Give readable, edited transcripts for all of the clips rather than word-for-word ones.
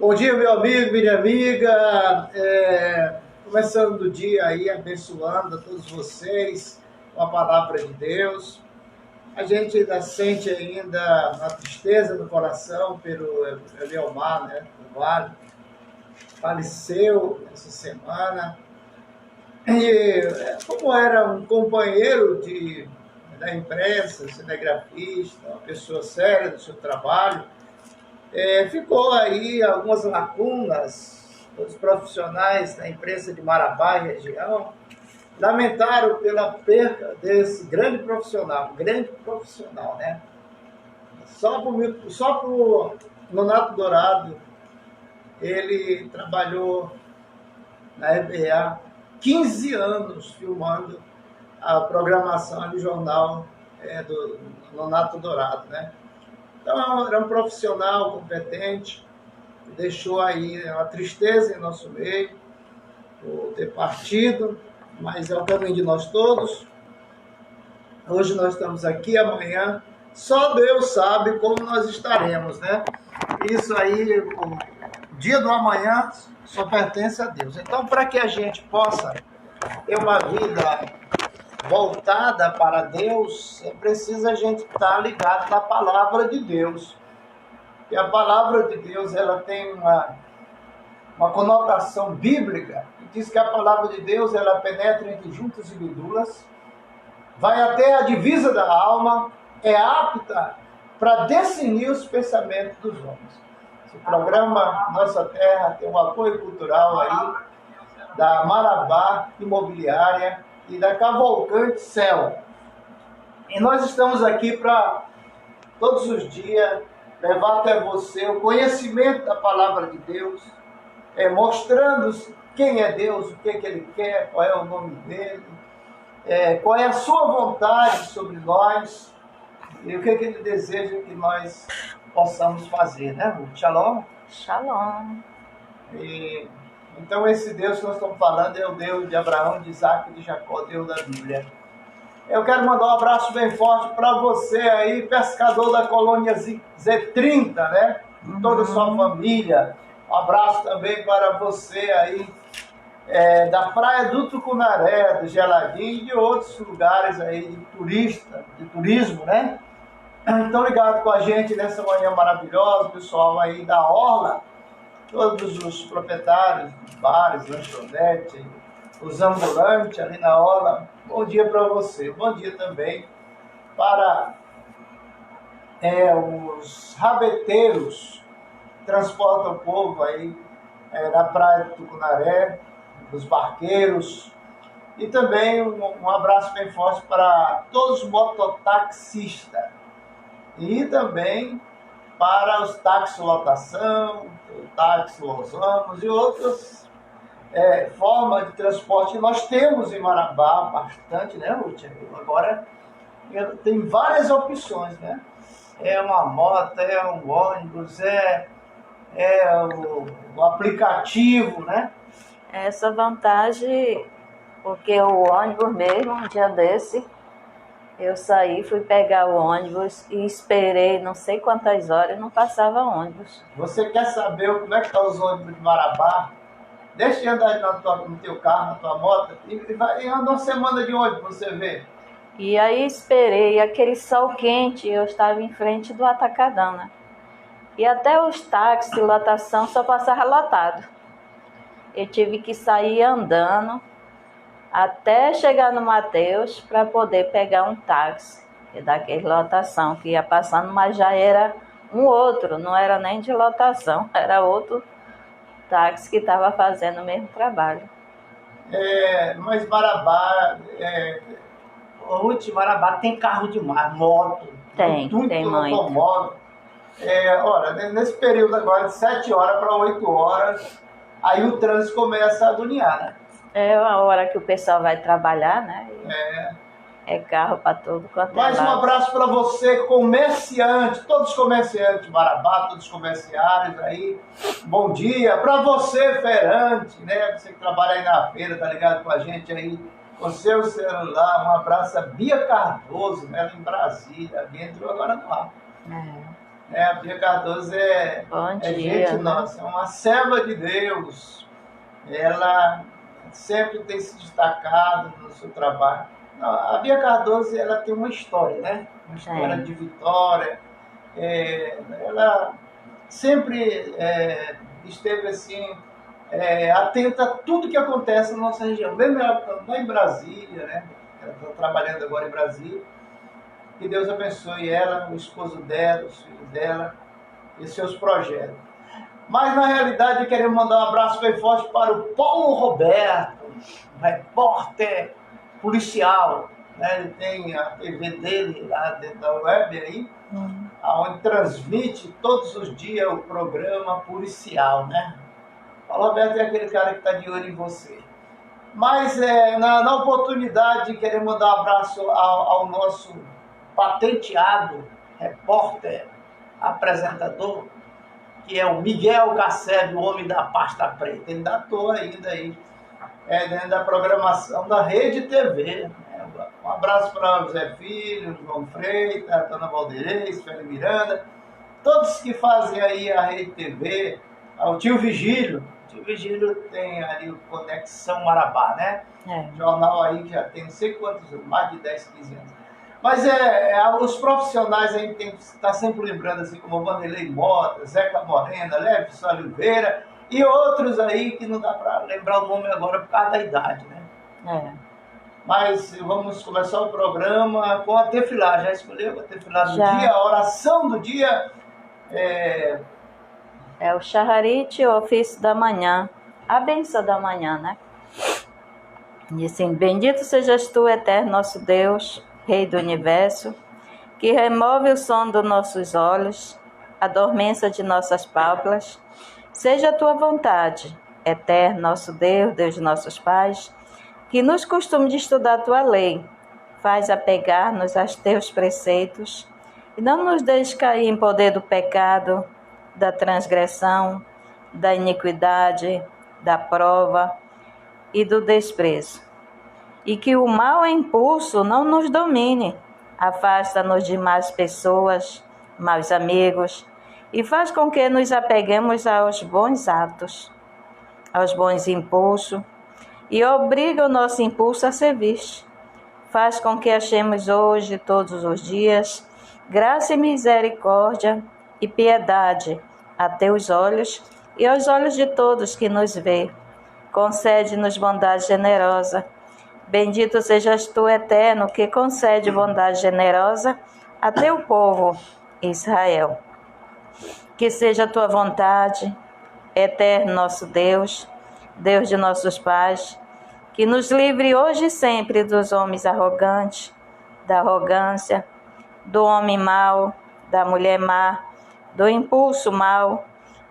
Bom dia, meu amigo, minha amiga. Começando o dia aí, abençoando a todos vocês com a palavra de Deus. A gente ainda sente ainda uma tristeza no coração pelo Eliomar, né? O Vale faleceu essa semana. E como era um companheiro da imprensa, cinegrafista, uma pessoa séria do seu trabalho, ficou aí algumas lacunas. Os profissionais da imprensa de Marabá e região lamentaram pela perda desse grande profissional, né? Só por Nonato Dourado, ele trabalhou na RBA 15 anos filmando a programação do jornal do Nonato Dourado, né? Então, era um profissional competente, deixou aí uma tristeza em nosso meio, por ter partido, mas é o caminho de nós todos. Hoje nós estamos aqui, amanhã só Deus sabe como nós estaremos, né? Isso aí, o dia do amanhã só pertence a Deus. Então, para que a gente possa ter uma vida voltada para Deus, é preciso a gente estar ligado na palavra de Deus. E a palavra de Deus, ela tem uma conotação bíblica, que diz que a palavra de Deus, ela penetra entre juntas e medulas, vai até a divisa da alma, é apta para discernir os pensamentos dos homens. Esse programa Nossa Terra tem um apoio cultural aí da Marabá Imobiliária e da Cavalcante Céu. E nós estamos aqui para, todos os dias, levar até você o conhecimento da palavra de Deus, mostrando quem é Deus, o que Ele quer, qual é o nome dEle, qual é a sua vontade sobre nós e o que Ele deseja que nós possamos fazer, né, Ruth? Shalom? Shalom. Então esse Deus que nós estamos falando é o Deus de Abraão, de Isaac e de Jacó, Deus da Bíblia. Eu quero mandar um abraço bem forte para você aí, pescador da colônia Z30, né? Toda a sua família. Um abraço também para você aí, da Praia do Tucunaré, do Geladinho e de outros lugares aí de turismo, né? Estão ligados com a gente nessa manhã maravilhosa, pessoal aí da Orla, todos os proprietários de bares, lanchonete, os ambulantes ali na Orla. Bom dia para você. Bom dia também para os rabeteiros que transportam o povo aí na Praia do Tucunaré, os barqueiros. E também um abraço bem forte para todos os mototaxistas. E também para os táxis lotação, o táxi Los Angeles e outras formas de transporte que nós temos em Marabá, bastante, né, Ruth? Agora tem várias opções, né? É uma moto, é um ônibus, o aplicativo, né? Essa vantagem, porque o ônibus mesmo, um dia desse, eu saí, fui pegar o ônibus e esperei não sei quantas horas e não passava ônibus. Você quer saber como é que estão os ônibus de Marabá? Deixa de andar no teu carro, na tua moto, e anda uma semana de ônibus pra você ver. E aí esperei, aquele sol quente, eu estava em frente do Atacadão, né? E até os táxis de lotação só passava lotado. Eu tive que sair andando até chegar no Mateus para poder pegar um táxi daquele lotação que ia passando, mas já era um outro, não era nem de lotação, era outro táxi que estava fazendo o mesmo trabalho. Mas Marabá, Ruth, Marabá tem carro demais, moto, Tem muito. Automóvel. Olha, nesse período agora de 7 horas para 8 horas, aí o trânsito começa a agoniar, né? É a hora que o pessoal vai trabalhar, né? É carro para todo quanto é Mais um lado. abraço para você, comerciante, todos os comerciantes de Marabá, todos os comerciários aí. Bom dia. Para você, feirante, né? Você que trabalha aí na feira, tá ligado com a gente aí, com seu celular. Um abraço a Bia Cardoso, né? Em Brasília. Alguém entrou agora no ar. A Bia Cardoso Bom é dia, gente né? nossa, é uma serva de Deus. Ela sempre tem se destacado no seu trabalho. A Bia Cardoso, ela tem uma história, né? Uma história Tem. de vitória. Ela sempre esteve assim, atenta a tudo que acontece na nossa região. Mesmo ela estando lá em Brasília, né? Ela está trabalhando agora em Brasília. Que Deus abençoe ela, o esposo dela, os filhos dela e seus projetos. Mas, na realidade, queremos mandar um abraço bem forte para o Paulo Roberto, um repórter policial. Né? Ele tem a TV dele lá dentro da web aí, onde transmite todos os dias o programa policial. Né? O Paulo Roberto é aquele cara que está de olho em você. Mas, na oportunidade, queremos mandar um abraço ao nosso patenteado repórter, apresentador, que é o Miguel Casseb, o homem da pasta preta. Ele ainda atua ainda aí, dentro da programação da Rede TV. Um abraço para o Zé Filho, João Freitas, a Dona Valderez, Félix Miranda, todos que fazem aí a Rede TV, o Tio Vigílio. O Tio Vigílio tem ali o Conexão Marabá, né? Jornal aí que já tem não sei quantos, mais de 10, 15 anos. Mas os profissionais a gente tem que estar sempre lembrando, assim como o Vanderlei Mota, Zeca Morena, Levson Oliveira e outros aí que não dá para lembrar o nome agora por causa da idade, né? Mas vamos começar o programa com a tefilá. Já escolheu a tefilá do dia, a oração do dia? É o Shacharit, o ofício da manhã, a bênção da manhã, né? E assim, bendito sejas tu, eterno nosso Deus, Rei do Universo, que remove o som dos nossos olhos, a dormência de nossas pálpebras. Seja a tua vontade, eterno nosso Deus, Deus de nossos pais, que nos costume de estudar a tua lei, faz apegar-nos aos teus preceitos e não nos deixe cair em poder do pecado, da transgressão, da iniquidade, da prova e do desprezo. E que o mau impulso não nos domine. Afasta-nos de más pessoas, maus amigos, e faz com que nos apeguemos aos bons atos, aos bons impulsos, e obriga o nosso impulso a servir. Faz com que achemos hoje, todos os dias, graça e misericórdia e piedade a teus olhos e aos olhos de todos que nos vê. Concede-nos bondade generosa. Bendito sejas tu, eterno, que concede bondade generosa a teu povo, Israel. Que seja a tua vontade, eterno nosso Deus, Deus de nossos pais, que nos livre hoje e sempre dos homens arrogantes, da arrogância, do homem mau, da mulher má, do impulso mau,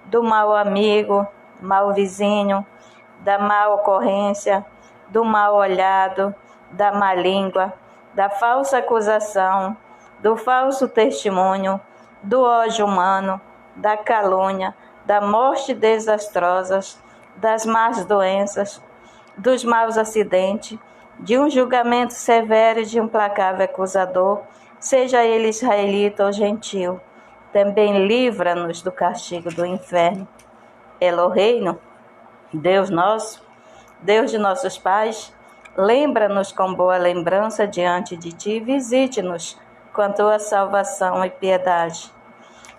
do mau amigo, mau vizinho, da má ocorrência, do mal olhado, da má língua, da falsa acusação, do falso testemunho, do ódio humano, da calúnia, da morte desastrosas, das más doenças, dos maus acidentes, de um julgamento severo e de um implacável acusador, seja ele israelita ou gentil. Também livra-nos do castigo do inferno. Eloheinu, Deus nosso, Deus de nossos pais, lembra-nos com boa lembrança diante de ti, visite-nos com a tua salvação e piedade.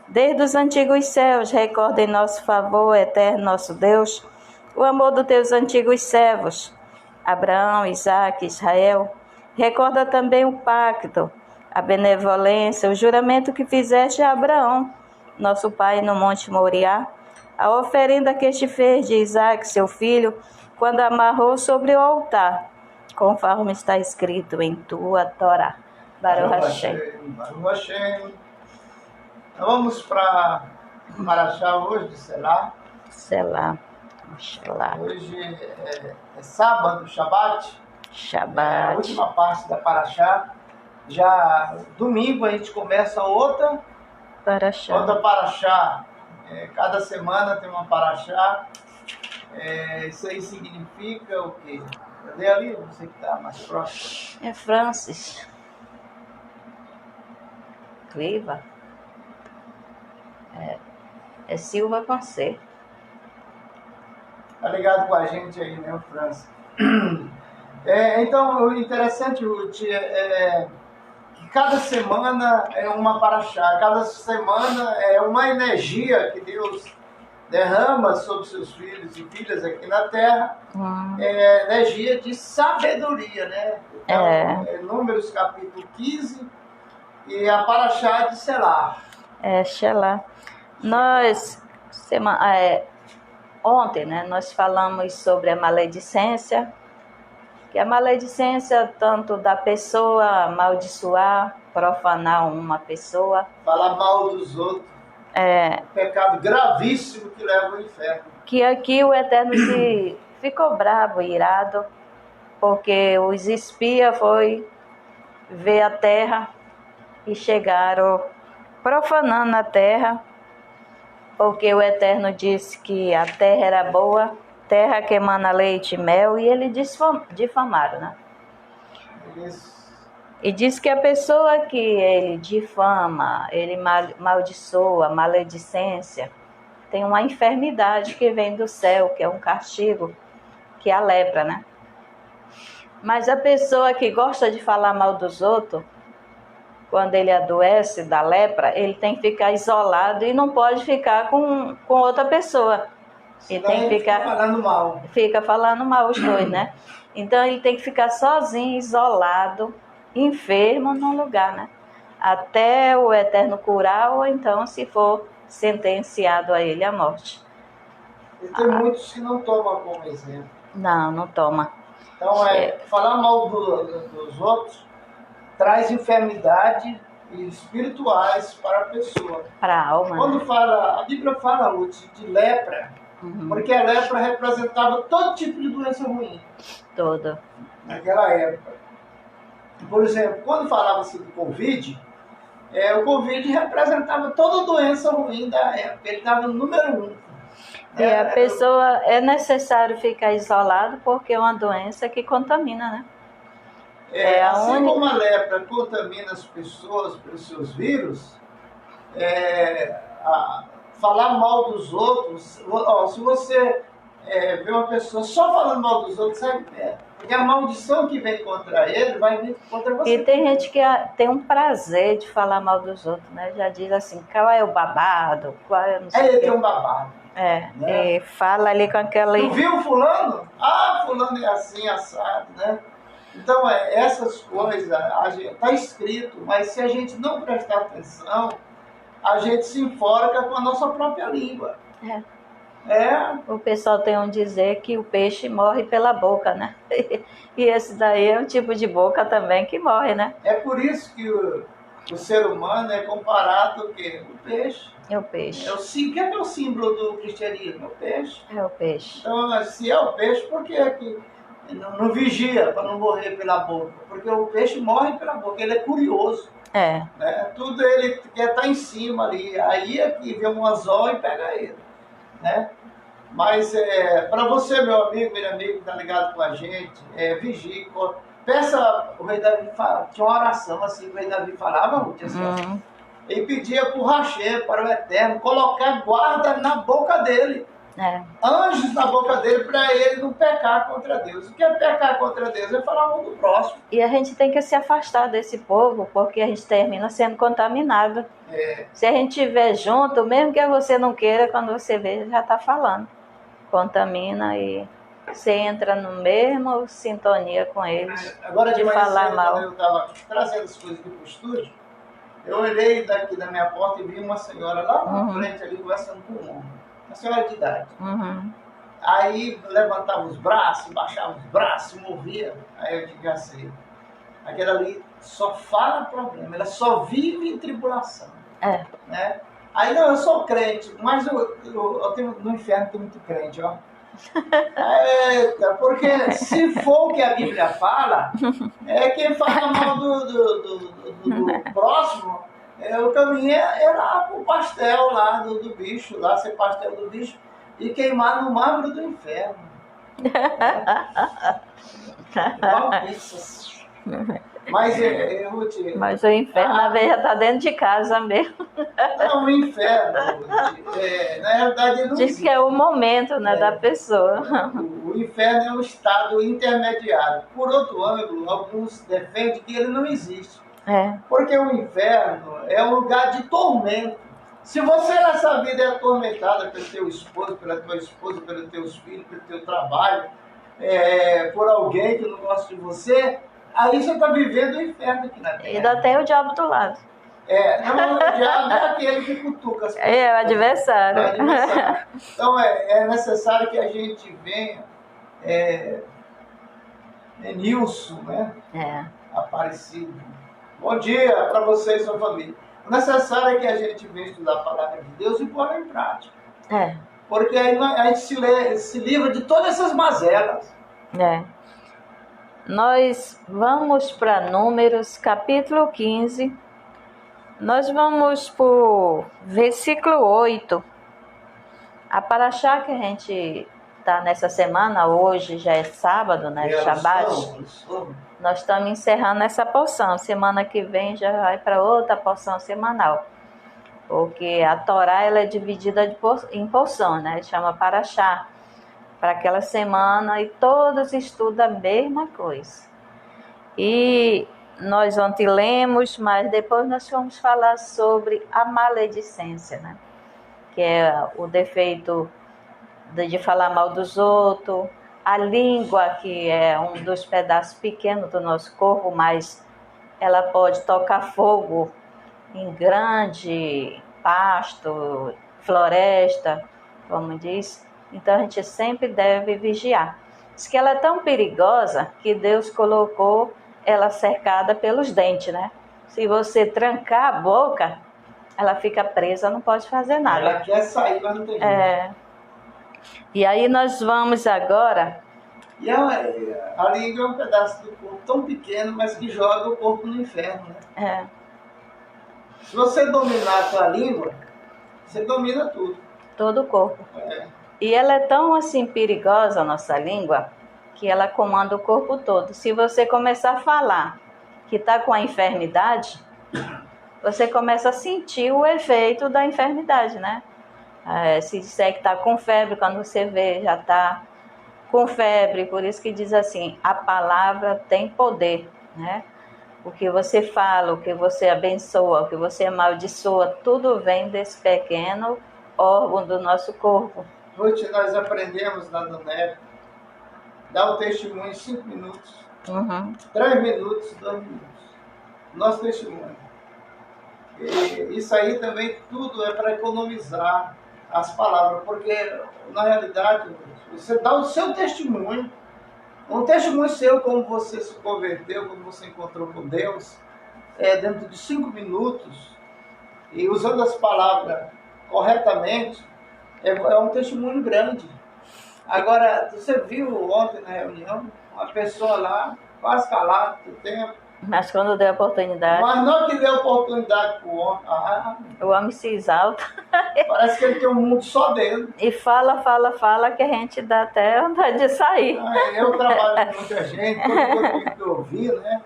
Desde os antigos céus, recorda em nosso favor, eterno nosso Deus, o amor dos teus antigos servos, Abraão, Isaque, Israel. Recorda também o pacto, a benevolência, o juramento que fizeste a Abraão, nosso pai, no Monte Moriá, a oferenda que este fez de Isaque, seu filho, quando amarrou sobre o altar, conforme está escrito em tua Torá. Baruch Hashem. Baruch Hashem. Então vamos para Marachá hoje, de Selá. Selá. Hoje é sábado, Shabat. Shabat. A última parte da Parashá. Já domingo a gente começa outra Parashá. Cada semana tem uma Parashá. Isso aí significa o quê? Cadê ali? Você que está mais próximo. É Francis. Cliva. É Silva com C. Tá ligado com a gente aí, né, França? Então, o interessante, Ruth, que cada semana é uma paraxá, cada semana é uma energia que Deus derrama sobre seus filhos e filhas aqui na Terra, energia de sabedoria, né? Então, Números capítulo 15 e a paraxá de Selá. Selá. Ontem, né, nós falamos sobre a maledicência, que a maledicência tanto da pessoa amaldiçoar, profanar uma pessoa. Falar mal dos outros. Um pecado gravíssimo que leva ao inferno. Que aqui o Eterno ficou bravo, irado, porque os espias foi ver a terra e chegaram profanando a terra, porque o Eterno disse que a terra era boa, terra que emana leite e mel, e ele difamaram, né? Isso. E diz que a pessoa que ele difama, ele maldiçoa, maledicência, tem uma enfermidade que vem do céu, que é um castigo, que é a lepra, né? Mas a pessoa que gosta de falar mal dos outros, quando ele adoece da lepra, ele tem que ficar isolado e não pode ficar com outra pessoa. Ele tem que ficar falando mal. Fica falando mal os dois, né? Então ele tem que ficar sozinho, isolado, enfermo num lugar, né? Até o Eterno curar, ou então se for sentenciado a ele à morte. E tem muitos que não tomam como exemplo. Não toma. Então, falar mal dos outros traz enfermidade espirituais para a pessoa. Para a alma. Quando fala, a Bíblia fala, Ruth, de lepra, porque a lepra representava todo tipo de doença ruim. Todo. Naquela época. Por exemplo, quando falava-se do Covid, o Covid representava toda doença ruim da época. Ele estava no número 1. E a pessoa, é necessário ficar isolado porque é uma doença que contamina, né? Assim como a lepra contamina as pessoas pelos seus vírus, falar mal dos outros, se você vê uma pessoa só falando mal dos outros, sai perto. Porque a maldição que vem contra ele vai vir contra você. E tem gente que tem um prazer de falar mal dos outros, né? Já diz assim, qual é o babado, qual é não sei ele tem um babado. Né? E fala ali com aquela... Tu viu fulano? Fulano é assim, assado, né? Então, essas coisas, está escrito, mas se a gente não prestar atenção, a gente se enforca com a nossa própria língua. O pessoal tem um dizer que o peixe morre pela boca, né? E esse daí é um tipo de boca também que morre, né? É por isso que o ser humano é comparado ao quê? O peixe. É o peixe. O que é o símbolo do cristianismo? É o peixe. É o peixe. Então, se é o peixe, por que é que não vigia para não morrer pela boca? Porque o peixe morre pela boca, ele é curioso. Né? Tudo ele quer estar em cima ali. Aí é que vem um anzol e pega ele. Né? Mas para você, meu amigo, minha amiga que está ligado com a gente, vigie. Peça, o rei Davi tinha uma oração assim, o rei Davi falava, assim, ele pedia para o Rachê, para o Eterno, colocar guarda na boca dele. Anjos na boca dele para ele não pecar contra Deus. O que é pecar contra Deus? É falar mal do próximo. E a gente tem que se afastar desse povo, porque a gente termina sendo contaminado. Se a gente estiver junto, mesmo que você não queira, quando você vê, já está falando. Contamina e você entra no mesmo sintonia com eles. Agora de falar mal. Quando eu estava trazendo as coisas aqui para o estúdio, eu olhei daqui da minha porta e vi uma senhora lá na frente ali conversando com um homem. Uma senhora de idade. Aí levantava os braços, baixava os braços, movia. Aí eu digo assim, aquela ali só fala problema, ela só vive em tribulação. Né? Aí não, eu sou crente, mas eu tenho, no inferno tem muito crente, ó. Porque se for o que a Bíblia fala, quem fala mal do próximo, o caminho é lá pro pastel lá do bicho, lá ser pastel do bicho e queimar no mármore do inferno. Mas eu vou te... Mas o inferno, na verdade, já está dentro de casa mesmo. Não, o inferno, na realidade, ele não Diz existe. que é o momento, né, da pessoa. O inferno é um estado intermediário. Por outro ângulo, alguns defendem que ele não existe. Porque o inferno é um lugar de tormento. Se você nessa vida é atormentada pelo teu esposo, pela tua esposa, pelos teus filhos, pelo teu trabalho, por alguém que não gosta de você, aí você está vivendo o inferno aqui na Terra. E ainda tem o diabo do lado. Não, o diabo é aquele que cutuca as pessoas. É o adversário. Então é necessário que a gente venha, Nilson, né? Aparecido. Bom dia para você e sua família. O necessário é que a gente venha estudar a palavra de Deus e pôr em prática. Porque aí a gente se livra de todas essas mazelas. Nós vamos para Números, capítulo 15. Nós vamos para o versículo 8. A paraxá que a gente está nessa semana, hoje já é sábado, né? Shabat. Nós estamos encerrando essa porção. Semana que vem já vai para outra porção semanal. Porque a Torá ela é dividida em porção, né? Chama paraxá. Para aquela semana e todos estudam a mesma coisa. E nós ontem lemos, mas depois nós vamos falar sobre a maledicência, né? Que é o defeito de falar mal dos outros, a língua, que é um dos pedaços pequenos do nosso corpo, mas ela pode tocar fogo em grande pasto, floresta, como diz. Então a gente sempre deve vigiar. Diz que ela é tão perigosa que Deus colocou ela cercada pelos dentes, né? Se você trancar a boca, ela fica presa, não pode fazer nada. Ela quer sair, mas não tem jeito. E aí nós vamos agora... E a língua é um pedaço do corpo tão pequeno, mas que joga o corpo no inferno, né? Se você dominar a tua língua, você domina tudo. Todo o corpo. E ela é tão assim perigosa, a nossa língua, que ela comanda o corpo todo. Se você começar a falar que está com a enfermidade, você começa a sentir o efeito da enfermidade, né? Se disser que está com febre, quando você vê, já está com febre. Por isso que diz assim, a palavra tem poder, né? O que você fala, o que você abençoa, o que você amaldiçoa, tudo vem desse pequeno órgão do nosso corpo. Ruth, nós aprendemos lá no NEP, dá o testemunho em 5 minutos, 3 minutos, 2 minutos. Nosso testemunho. E isso aí também tudo é para economizar as palavras, porque na realidade você dá o seu testemunho, um testemunho seu, como você se converteu, como você encontrou com Deus, dentro de 5 minutos, e usando as palavras corretamente, é um testemunho grande. Agora, você viu ontem na reunião, uma pessoa lá, quase calada do tempo. Mas quando deu a oportunidade... Mas não que deu oportunidade para o homem. O homem se exalta. Parece que ele tem um mundo só dele. E fala, que a gente dá até vontade de sair. Eu trabalho com muita gente, tudo que eu tenho que ouvir, né?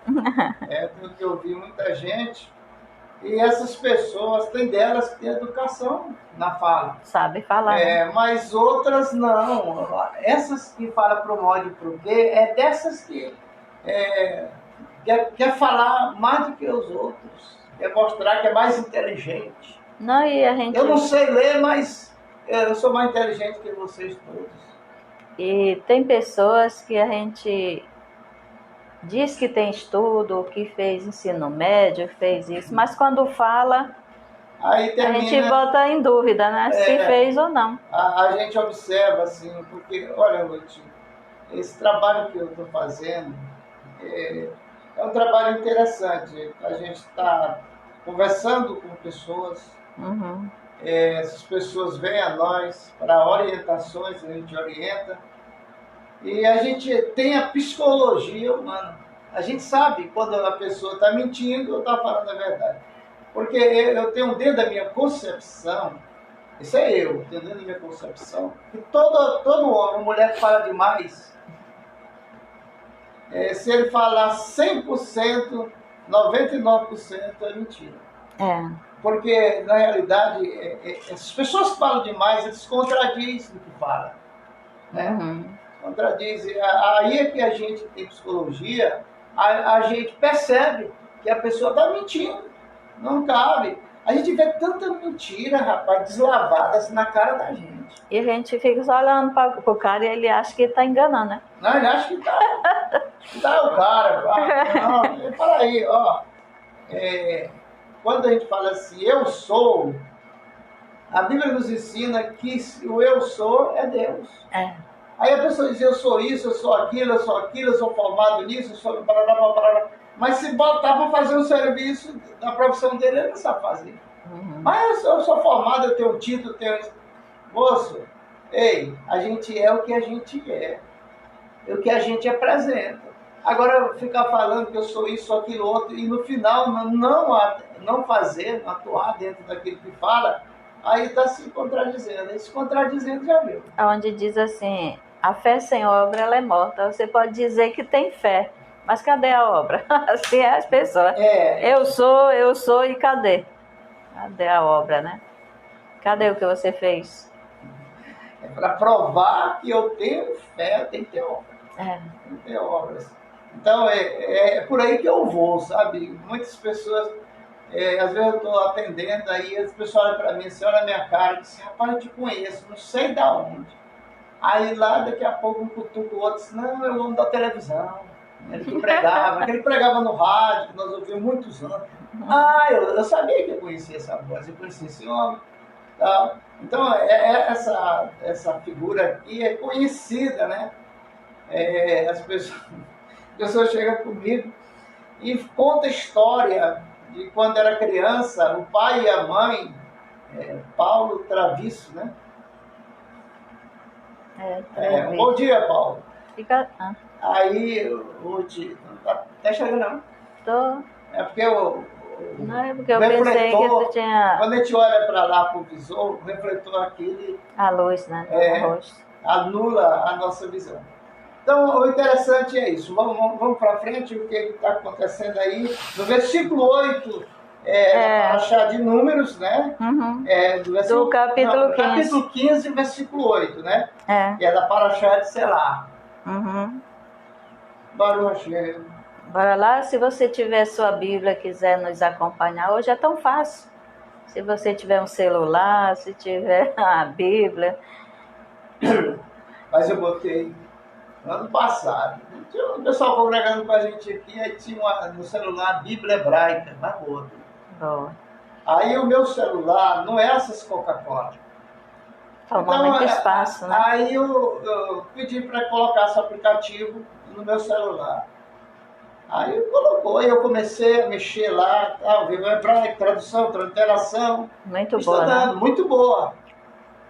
Tenho que ouvir muita gente. E essas pessoas, tem delas que têm educação na fala. Sabe falar. Mas outras não. Essas que falam pro modo e pro quê, dessas que quer falar mais do que os outros. Quer mostrar que é mais inteligente. Não, e a gente... Eu não sei ler, mas eu sou mais inteligente que vocês todos. E tem pessoas que a gente... diz que tem estudo, que fez ensino médio, fez isso, mas quando fala, aí termina, a gente bota em dúvida, né? Se fez ou não. A gente observa assim, porque, olha, Ruth, esse trabalho que eu estou fazendo é um trabalho interessante. A gente está conversando com pessoas, essas pessoas vêm a nós para orientações, a gente orienta. E a gente tem a psicologia humana. A gente sabe quando a pessoa está mentindo ou está falando a verdade. Porque eu tenho dentro da minha concepção, isso é eu, tenho dentro da minha concepção, que todo homem, mulher que fala demais, se ele falar 100%, 99% é mentira. Porque, na realidade, as pessoas que falam demais, eles contradizem o que falam. Né? Contradizem. Aí é que a gente tem psicologia, a gente percebe que a pessoa está mentindo. Não cabe. A gente vê tanta mentira, rapaz, deslavada assim, na cara da gente. E a gente fica só olhando para o cara e ele acha que está enganando, né? Não, ele acha que tá o cara. Não, fala aí, ó. Quando a gente fala assim, eu sou, a Bíblia nos ensina que o eu sou é Deus. Aí a pessoa diz, eu sou isso, eu sou aquilo, eu sou formado nisso, eu sou... Mas se botar para fazer um serviço da profissão dele, ele não sabe fazer. Mas eu sou formado, eu tenho um título, tenho... Moço, ei, a gente é o que a gente é. É o que a gente apresenta. Agora, ficar falando que eu sou isso, aquilo, outro, e no final não fazer, não atuar dentro daquilo que fala, aí está se contradizendo. E se contradizendo já viu. Onde diz assim, a fé sem obra ela é morta. Você pode dizer que tem fé, mas cadê a obra? Assim é as pessoas. Eu sou e cadê? Cadê a obra, né? Cadê o que você fez? Para provar que eu tenho fé, tem que ter obra. Tem que ter obras. Então, é por aí que eu vou, sabe? Muitas pessoas, às vezes eu estou atendendo, aí as pessoas olham para mim, assim, olha a minha cara, e dizem, rapaz, eu te conheço, não sei da onde. Aí lá, daqui a pouco, um cutuca o outro, diz, não, eu amo da televisão. Ele que pregava no rádio, que nós ouvimos muitos anos. Eu sabia que eu conhecia essa voz, eu conhecia esse homem. Tal. Então, essa figura aqui é conhecida, né? As pessoas chegam comigo e contam a história de quando era criança, o pai e a mãe, Paulo Travisso, né? Bom dia, Paulo. Aí, hoje, não tá chegando não? Tô. É porque eu pensei que tu tinha... Quando a gente olha para lá para o visor, o refletor aqui... A luz, né? Anula a nossa visão. Então, o interessante é isso. Vamos para frente, o que está acontecendo aí. No versículo 8, Parashá de Números, né? Do capítulo 15. Capítulo 15, versículo 8, né? Que é da Parashá de Selá. Baruch Hashem. Bora lá, se você tiver sua Bíblia, quiser nos acompanhar, hoje é tão fácil. Se você tiver um celular, se tiver a Bíblia. Mas eu botei ano passado. Tinha um pessoal congregando com a gente aqui, aí tinha no celular a Bíblia hebraica, na rua. Aí o meu celular não é essas Coca-Cola. Toma muito espaço, né? Aí eu pedi para colocar esse aplicativo no meu celular. Aí colocou, e eu comecei a mexer lá, ver o hebraico, tradução, transliteração. Muito boa, né? Muito boa,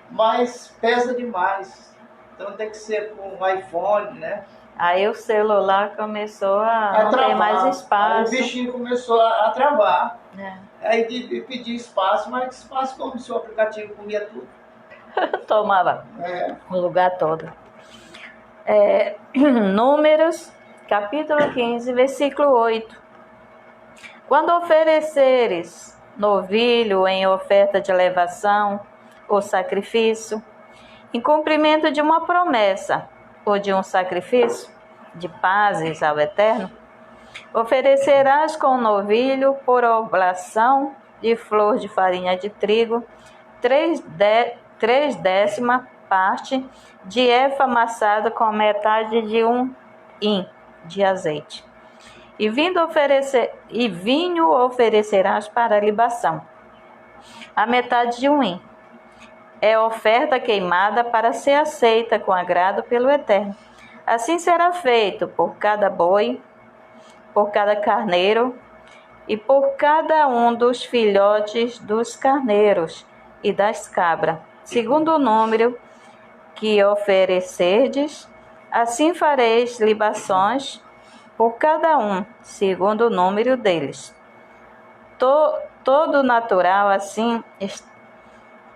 mas pesa demais. Então tem que ser com um iPhone, né? Aí o celular começou a não travar. Ter mais espaço. Aí o bichinho começou a travar. Aí pedi espaço, mas espaço como se o aplicativo comia tudo. Tomava o lugar todo. Números, capítulo 15, versículo 8. Quando ofereceres novilho em oferta de elevação ou sacrifício, em cumprimento de uma promessa ou de um sacrifício de pazes ao Eterno, oferecerás com o novilho por oblação de flor de farinha de trigo, 3/10 parte de efa amassado com metade de um hin de azeite. E vinho oferecerás para a libação, a metade de um hin. É oferta queimada para ser aceita com agrado pelo Eterno. Assim será feito por cada boi, por cada carneiro e por cada um dos filhotes dos carneiros e das cabras, segundo o número que oferecerdes. Assim fareis libações por cada um, segundo o número deles. Todo natural assim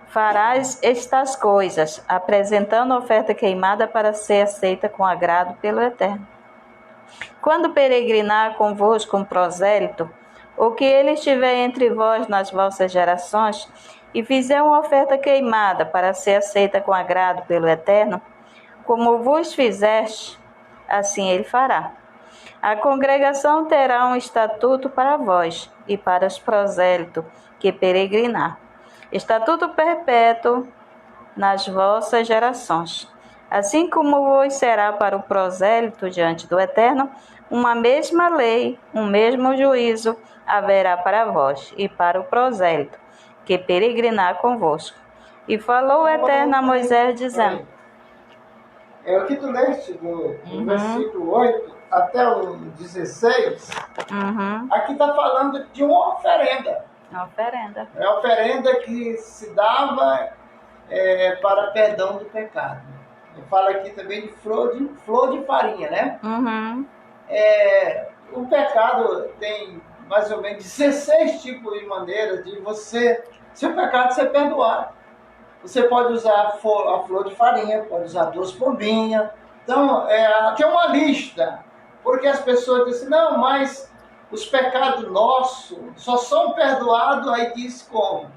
farás estas coisas, apresentando oferta queimada para ser aceita com agrado pelo Eterno. Quando peregrinar convosco um prosélito, ou que ele estiver entre vós nas vossas gerações, e fizer uma oferta queimada para ser aceita com agrado pelo Eterno, como vos fizeste, assim ele fará. A congregação terá um estatuto para vós e para os prosélitos que peregrinar. Estatuto perpétuo nas vossas gerações. Assim como vos será para o prosélito diante do Eterno, uma mesma lei, um mesmo juízo haverá para vós e para o prosélito que peregrinar convosco. E falou o Eterno a Moisés, dizendo... É o que tu leste do versículo 8 até o 16, aqui está falando de uma oferenda. Uma oferenda. É a oferenda que se dava para perdão do pecado. Ele fala aqui também de flor de farinha, né? O pecado tem mais ou menos 16 tipos de maneiras de você, seu pecado ser perdoado. Você pode usar a flor de farinha, pode usar 2 pombinhas. Então, tem uma lista. Porque as pessoas dizem, não, mas os pecados nossos só são perdoados, aí diz como?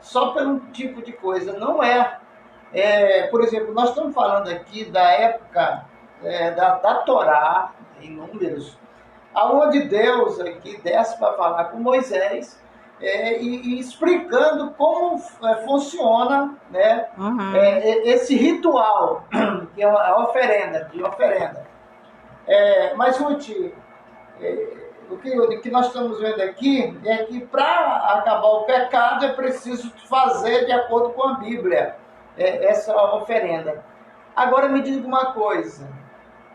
Só por um tipo de coisa. Não é. Por exemplo, nós estamos falando aqui da época da Torá, em Números, aonde Deus aqui desce para falar com Moisés, e explicando como funciona, né, esse ritual, que é a oferenda, mas, Ruth, o que nós estamos vendo aqui é que para acabar o pecado é preciso fazer de acordo com a Bíblia essa oferenda. Agora me diga uma coisa,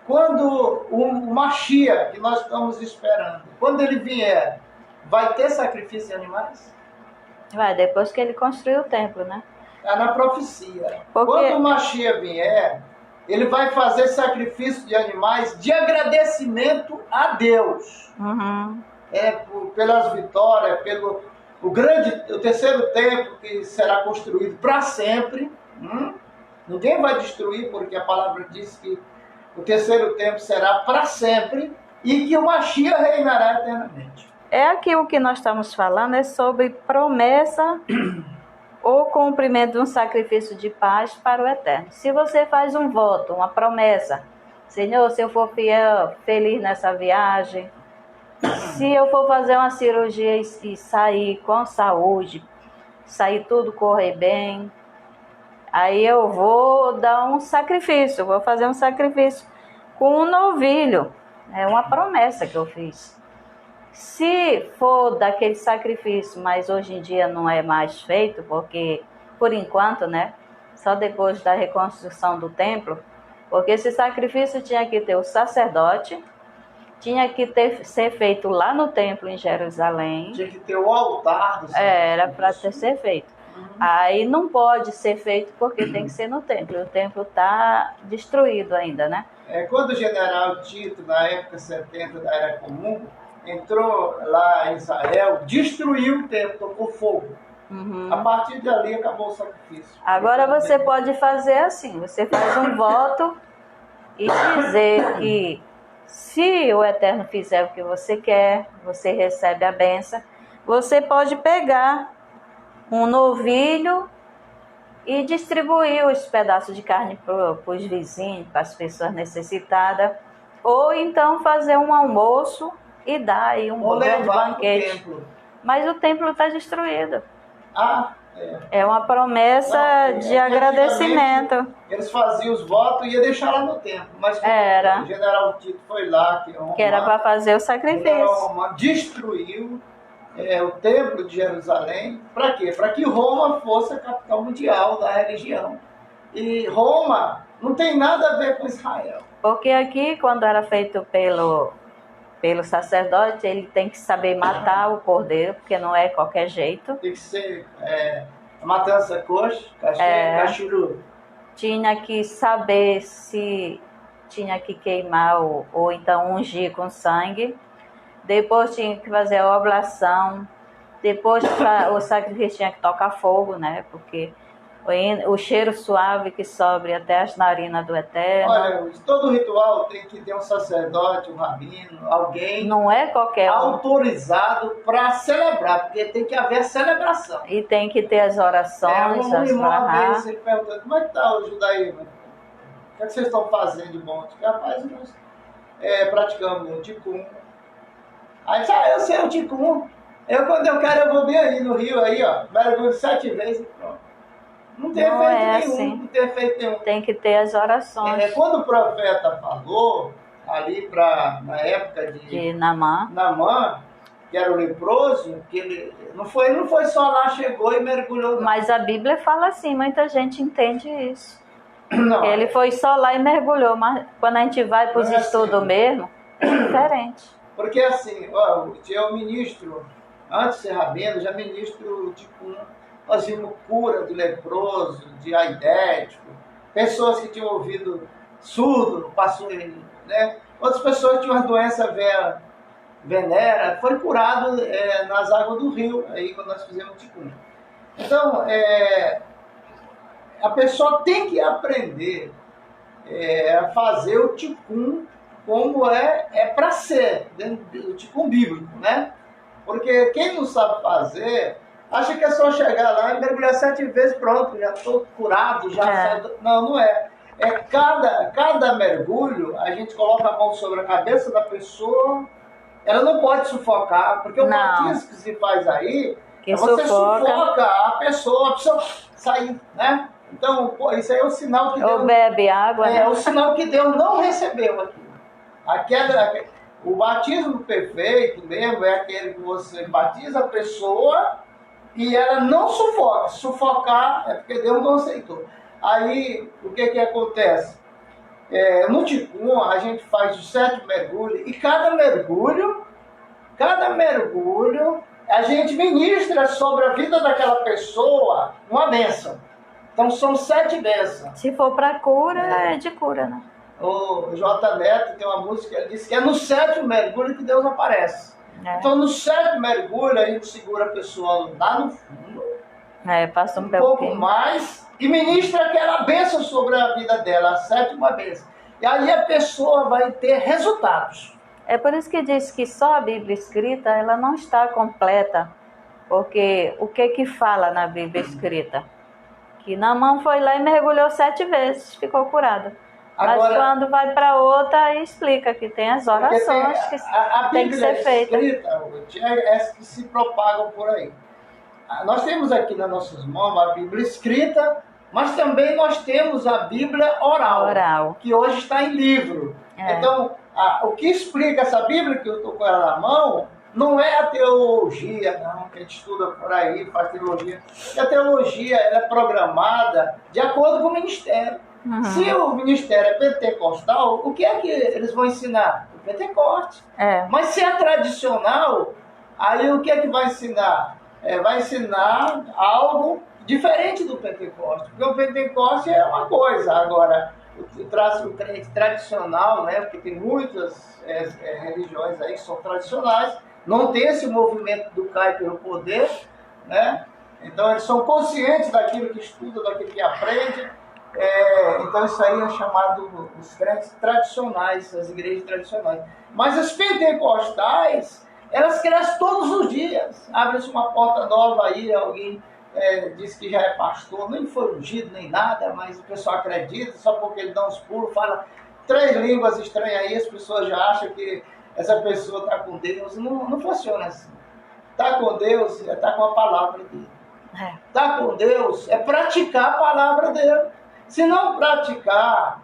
quando o Mashiach, que nós estamos esperando, quando ele vier, vai ter sacrifício de animais? Vai, depois que ele construiu o templo, né? Está na profecia. Quando o Mashiach vier, ele vai fazer sacrifício de animais de agradecimento a Deus. Pelas vitórias, pelo o terceiro templo que será construído para sempre. Ninguém vai destruir, porque a palavra diz que o terceiro templo será para sempre e que o Mashiach reinará eternamente. Aqui o que nós estamos falando é sobre promessa ou cumprimento de um sacrifício de paz para o Eterno. Se você faz um voto, uma promessa, Senhor, se eu for fiel, feliz nessa viagem, se eu for fazer uma cirurgia e sair com saúde, sair tudo correr bem, aí eu vou dar um sacrifício, vou fazer um sacrifício com um novilho. É uma promessa que eu fiz. Se for daquele sacrifício, mas hoje em dia não é mais feito, porque, por enquanto, né, só depois da reconstrução do templo, porque esse sacrifício tinha que ter o sacerdote, tinha que ser feito lá no templo em Jerusalém. Tinha que ter o altar do sacrifício. Era para ser feito. Aí não pode ser feito porque tem que ser no templo. O templo está destruído ainda, né? Quando o general Tito, na época 70 da Era Comum, entrou lá em Israel, destruiu o templo, tocou fogo. A partir dali acabou o sacrifício. Agora você pode fazer assim, você faz um voto e dizer que se o Eterno fizer o que você quer, você recebe a bênção. Você pode pegar um novilho e distribuir os pedaços de carne para os vizinhos, para as pessoas necessitadas, ou então fazer um almoço e dar aí um grande banquete. Mas o templo está destruído. É uma promessa de agradecimento. Eles faziam os votos e iam deixar lá no templo. Mas o general Tito foi lá, que era para fazer o sacrifício. Destruiu o templo de Jerusalém. Para quê? Para que Roma fosse a capital mundial da religião. E Roma não tem nada a ver com Israel. Porque aqui, quando era feito pelo sacerdote, ele tem que saber matar o cordeiro, porque não é qualquer jeito. Tem que ser matança coxa, cachuru. Tinha que saber se tinha que queimar ou então ungir com sangue. Depois tinha que fazer a oblação. Depois o sacrifício tinha que tocar fogo, né? Porque O cheiro suave que sobe até as narinas do Eterno. Olha, todo ritual tem que ter um sacerdote, um rabino, alguém Não é qualquer um. autorizado para celebrar, porque tem que haver celebração. E tem que ter as orações, Um as irmão uma brahá. vez ele perguntou, como é que está o judaísmo? O que é que vocês estão fazendo de bom? Eu disse, rapaz, nós praticamos o Tikkun. Aí disse, eu sei o Tikkun. Quando eu quero, eu vou bem aí no Rio, aí, ó, mergulho 7 vezes e pronto. Não tem Não efeito é nenhum, assim. não tem efeito nenhum. Tem que ter as orações Quando o profeta falou, ali na época de Naamã. Naamã, que era o leproso, que ele não foi só lá, chegou e mergulhou. Não. Mas a Bíblia fala assim, muita gente entende isso. Não. Ele foi só lá e mergulhou, mas quando a gente vai para os estudos assim. mesmo, é diferente. Porque assim, ó, eu ministro, antes de ser rabino, já ministro tipo nós vimos cura de leproso, de aidético, pessoas que tinham ouvido surdo, passou, né? Outras pessoas que tinham uma doença venérea, foi curado nas águas do rio, aí quando nós fizemos o Tikkun. Então, a pessoa tem que aprender a fazer o Tikkun como é para ser, dentro do Tikkun bíblico, né? Porque quem não sabe fazer, acha que é só chegar lá e mergulhar 7 vezes, pronto, já estou curado, já saio. Não é. Cada mergulho, a gente coloca a mão sobre a cabeça da pessoa, ela não pode sufocar, porque o batismo que se faz aí, você sufoca a pessoa sair, né? Então, isso aí é o sinal que Deus... Ou bebe água, né? É o sinal que Deus não recebeu aquilo. O batismo perfeito mesmo é aquele que você batiza a pessoa e ela não sufoca. Sufocar é porque Deus não aceitou. Aí, o que acontece? No Tikkun, a gente faz os 7 mergulhos e cada mergulho, a gente ministra sobre a vida daquela pessoa uma bênção. Então, são 7 bênçãos. Se for para cura, é de cura, né? O J. Neto tem uma música, ele diz que é no 7º mergulho que Deus aparece. Então, no 7º mergulho, a gente segura a pessoa lá no fundo, passa um pouco mais, e ministra aquela bênção sobre a vida dela, a 7ª bênção. E aí a pessoa vai ter resultados. É por isso que diz que só a Bíblia escrita, ela não está completa. Porque o que fala na Bíblia escrita? Que Naamã foi lá e mergulhou 7 vezes, ficou curado. Agora, mas quando vai para outra, explica que tem as orações que tem que ser feitas. As que se propagam por aí. Nós temos aqui nas nossas mãos a Bíblia escrita, mas também nós temos a Bíblia oral. Que hoje está em livro. Então, o que explica essa Bíblia que eu estou com ela na mão, não é a teologia, não, que a gente estuda por aí, faz teologia. E a teologia ela é programada de acordo com o ministério. Uhum. Se o ministério é pentecostal, o que é que eles vão ensinar? O Pentecoste. Mas se é tradicional, aí o que é que vai ensinar? Vai ensinar algo diferente do Pentecoste. Porque o Pentecoste é uma coisa. Agora, o crente tradicional, né, porque tem muitas religiões aí que são tradicionais, não tem esse movimento do cai pelo poder, né? Então eles são conscientes daquilo que estudam, daquilo que aprendem. Então isso aí é chamado os crentes tradicionais, as igrejas tradicionais. Mas as pentecostais, elas crescem todos os dias. Abre-se uma porta nova aí, alguém diz que já é pastor, nem foi ungido nem nada, mas o pessoal acredita, só porque ele dá uns pulos, fala 3 línguas estranhas aí, as pessoas já acham que essa pessoa está com Deus. Não funciona assim. Está com Deus, está com a palavra dele. Está com Deus, é praticar a palavra dele. Se não praticar,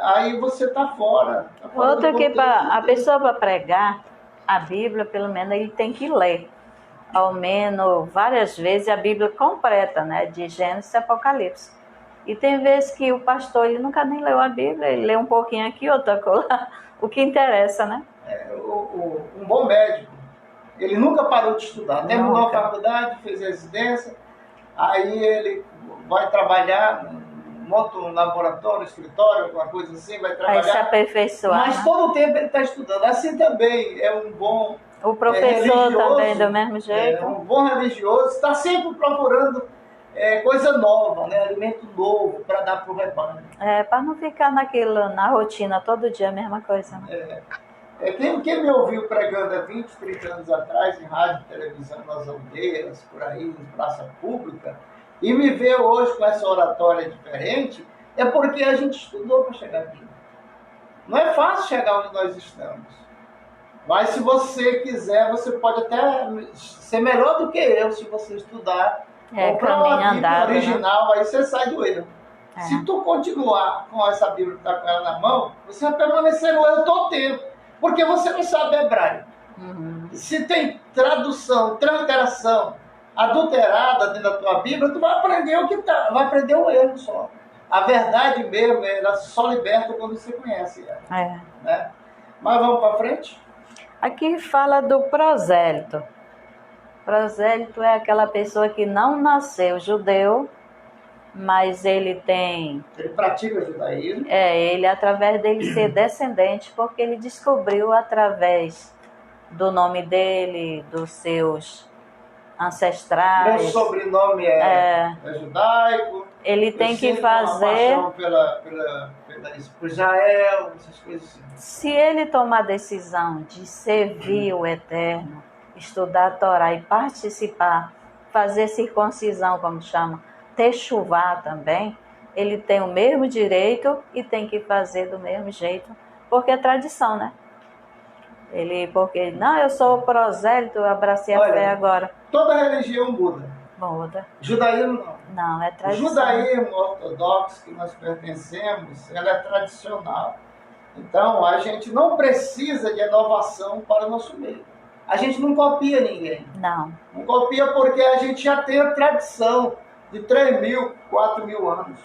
aí você está fora. Outra que a pessoa para pregar a Bíblia, pelo menos, ele tem que ler. Ao menos várias vezes a Bíblia completa, né? De Gênesis e Apocalipse. E tem vezes que o pastor ele nunca nem leu a Bíblia, ele lê um pouquinho aqui, outro lá, o que interessa, né? Um bom médico, ele nunca parou de estudar. Terminou a faculdade, fez residência, aí ele vai trabalhar, monta um laboratório, escritório, alguma coisa assim, vai trabalhar. Aí se aperfeiçoar. Mas todo o tempo ele está estudando. Assim também é um bom o professor também, do mesmo jeito. Um bom religioso está sempre procurando coisa nova, né? Alimento novo para dar para o rebanho. Para não ficar na rotina, todo dia a mesma coisa. Né? Quem me ouviu pregando há 20, 30 anos atrás, em rádio e televisão, nas aldeias, por aí, em praça pública, e me vê hoje com essa oratória diferente, é porque a gente estudou para chegar aqui. Não é fácil chegar onde nós estamos. Mas se você quiser, você pode até ser melhor do que eu se você estudar. Comprar uma Bíblia original, né? Aí você sai do erro. Se tu continuar com essa Bíblia que está com ela na mão, você vai permanecer no erro todo o tempo. Porque você não sabe hebraico. Se tem tradução, transliteração adulterada dentro da tua Bíblia, tu vai aprender o que tá, vai aprender o erro só. A verdade mesmo, ela só liberta quando você conhece ela. Né? Mas vamos para frente? Aqui fala do prosélito. Prosélito é aquela pessoa que não nasceu judeu, mas ele pratica o judaísmo. Ele, através dele ser descendente, porque ele descobriu através do nome dele, dos seus ancestrais. Meu sobrenome é judaico. Ele tem que fazer. Uma por Israel, essas coisas assim. Se ele tomar a decisão de servir o Eterno, estudar a Torá e participar, fazer circuncisão, como chama, techuvá também, ele tem o mesmo direito e tem que fazer do mesmo jeito, porque é tradição, né? Porque, não, eu sou prosélito, eu abracei a fé agora. Toda religião muda. Muda. Judaísmo não. Não, é tradição. O judaísmo ortodoxo que nós pertencemos, ela é tradicional. Então, a gente não precisa de inovação para o nosso meio. A gente não copia ninguém. Não. Não copia porque a gente já tem a tradição de 3.000, 4.000 anos.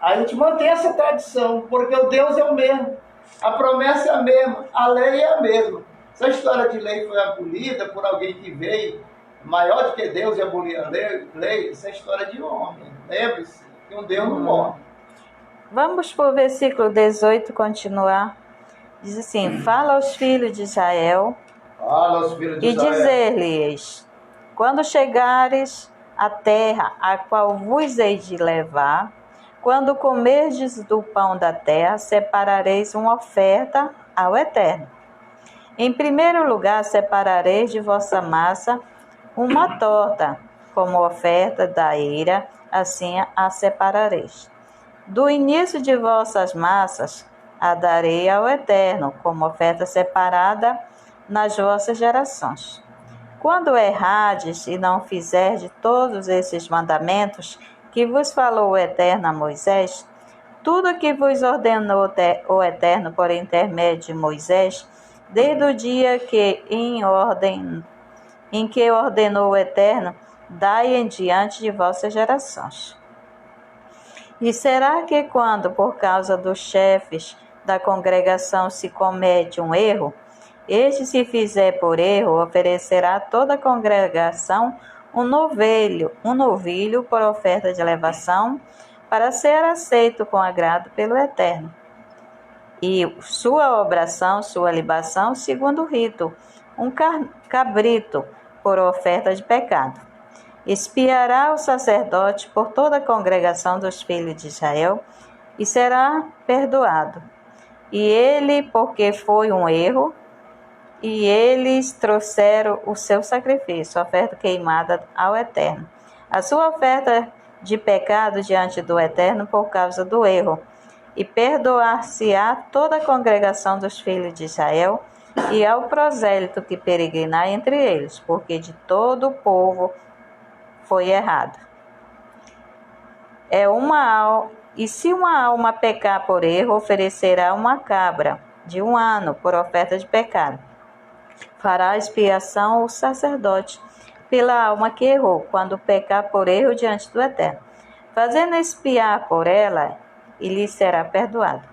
A gente mantém essa tradição, porque o Deus é o mesmo. A promessa é a mesma, a lei é a mesma. Essa história de lei foi abolida por alguém que veio maior do que Deus e abolir a lei, essa é história de homem. Lembre-se que um Deus não morre. Vamos para o versículo 18 continuar. Diz assim: fala aos filhos de Israel e dizer-lhes: quando chegares à terra a qual vos hei de levar, quando comerdes do pão da terra, separareis uma oferta ao Eterno. Em primeiro lugar, separareis de vossa massa uma torta, como oferta da eira, assim a separareis. Do início de vossas massas, a darei ao Eterno, como oferta separada nas vossas gerações. Quando errades e não fizerdes todos esses mandamentos que vos falou o Eterno a Moisés, tudo que vos ordenou o Eterno por intermédio de Moisés, desde o dia em que ordenou o Eterno, dai em diante de vossas gerações. E será que quando, por causa dos chefes da congregação, se comete um erro, este se fizer por erro, oferecerá a toda a congregação um novilho por oferta de elevação, para ser aceito com agrado pelo Eterno. E sua obração, sua libação, segundo o rito, um cabrito por oferta de pecado. Espiará o sacerdote por toda a congregação dos filhos de Israel e será perdoado. E ele, porque foi um erro, e eles trouxeram o seu sacrifício, a oferta queimada ao Eterno. A sua oferta de pecado diante do Eterno por causa do erro. E perdoar-se-á toda a congregação dos filhos de Israel e ao prosélito que peregrinar entre eles, porque de todo o povo foi errado. E se uma alma pecar por erro, oferecerá uma cabra de 1 ano por oferta de pecado. Fará expiação o sacerdote pela alma que errou, quando pecar por erro diante do Eterno, fazendo expiar por ela, e lhe será perdoado.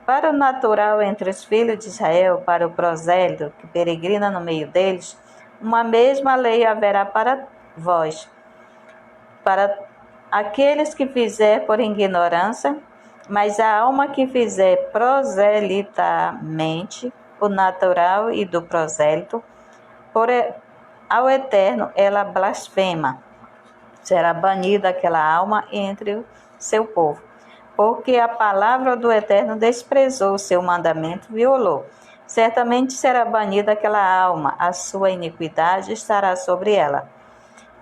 Para o natural entre os filhos de Israel, para o prosélito que peregrina no meio deles, uma mesma lei haverá para vós, para aqueles que fizer por ignorância, mas a alma que fizer proselitamente, o natural e do prosélito, ao Eterno ela blasfema. será banida aquela alma entre o seu povo, porque a palavra do Eterno desprezou o seu mandamento, violou. Certamente será banida aquela alma, a sua iniquidade estará sobre ela.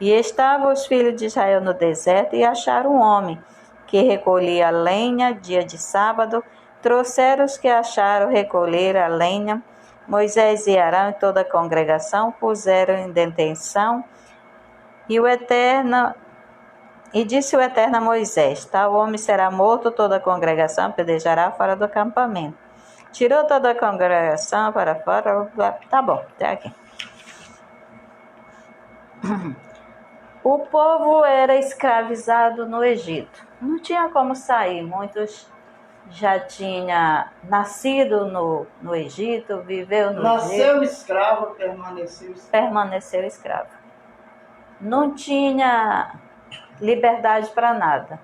E estavam os filhos de Israel no deserto e acharam um homem que recolhia lenha dia de sábado. Trouxeram os que acharam recolher a lenha. Moisés e Arão e toda a congregação puseram em detenção. E disse o Eterno a Moisés: tal homem será morto, toda a congregação apedrejará fora do acampamento. Tirou toda a congregação para fora. Tá bom, até aqui. O povo era escravizado no Egito. Não tinha como sair. Muitos já tinham nascido no Egito, viveu no Egito. Nasceu escravo, Permaneceu escravo. Não tinha liberdade para nada.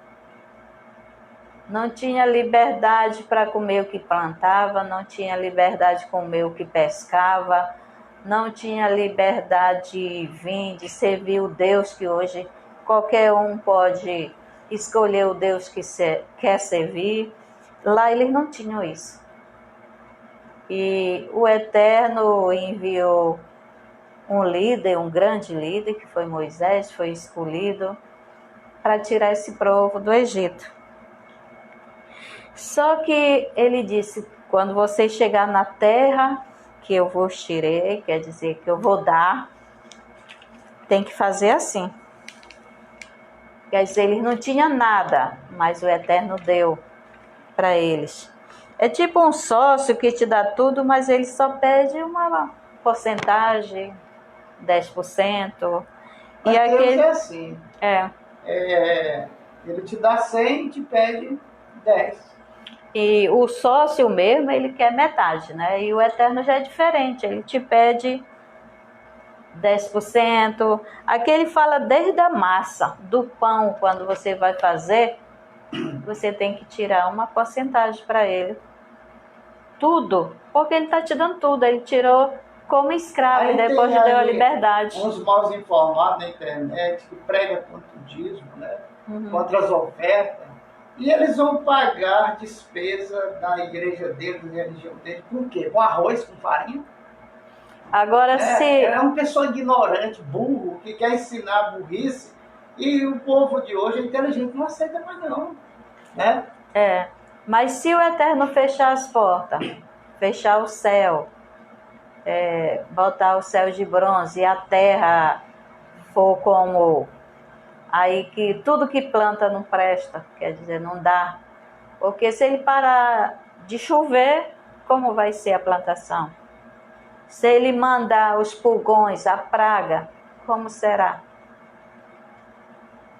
Não tinha liberdade para comer o que plantava, não tinha liberdade de comer o que pescava, não tinha liberdade de vir, de servir o Deus que hoje qualquer um pode escolher o Deus que quer servir. Lá eles não tinham isso. E o Eterno enviou um líder, um grande líder, que foi Moisés, foi escolhido para tirar esse povo do Egito. Só que ele disse: quando vocês chegar na terra que eu vos tirei, quer dizer, que eu vou dar, tem que fazer assim. Quer dizer, eles não tinham nada, mas o Eterno deu para eles. É tipo um sócio que te dá tudo, mas ele só pede uma porcentagem, 10%. Mas e aquele Deus é assim. Ele te dá 100 e te pede 10. E o sócio mesmo, ele quer metade, né? E o Eterno já é diferente, ele te pede 10%. Aqui ele fala desde a massa, do pão, quando você vai fazer, você tem que tirar uma porcentagem para ele. Tudo, porque ele está te dando tudo, ele tirou como escravo, Aí depois tem deu a liberdade. Uns mal informados na internet que pregam contra o dízimo, né? Contra as ofertas. E eles vão pagar despesa da igreja deles, da religião deles, com quê? Com arroz, com farinha? Agora, É uma pessoa ignorante, burro, que quer ensinar burrice, e o povo de hoje é inteligente, não aceita mais não, né? Mas se o Eterno fechar as portas, fechar o céu, botar o céu de bronze e a terra for como... aí que tudo que planta não presta, quer dizer, não dá. Porque se ele parar de chover, como vai ser a plantação? Se ele mandar os pulgões, a praga, como será?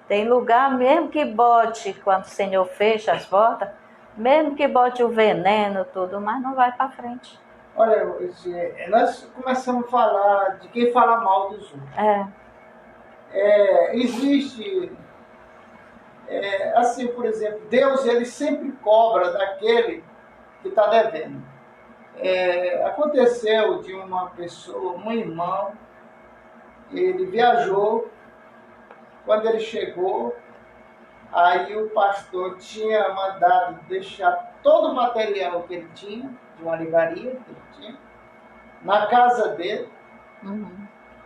Tem lugar, mesmo que bote, quando o Senhor fecha as portas, mesmo que bote o veneno, tudo, mas não vai para frente. Olha, nós começamos a falar de quem fala mal dos outros. Existe, assim, por exemplo, Deus ele sempre cobra daquele que está devendo. Aconteceu de uma pessoa, um irmão, ele viajou, quando ele chegou, aí o pastor tinha mandado deixar todo o material que ele tinha, de uma livraria que ele tinha, na casa dele,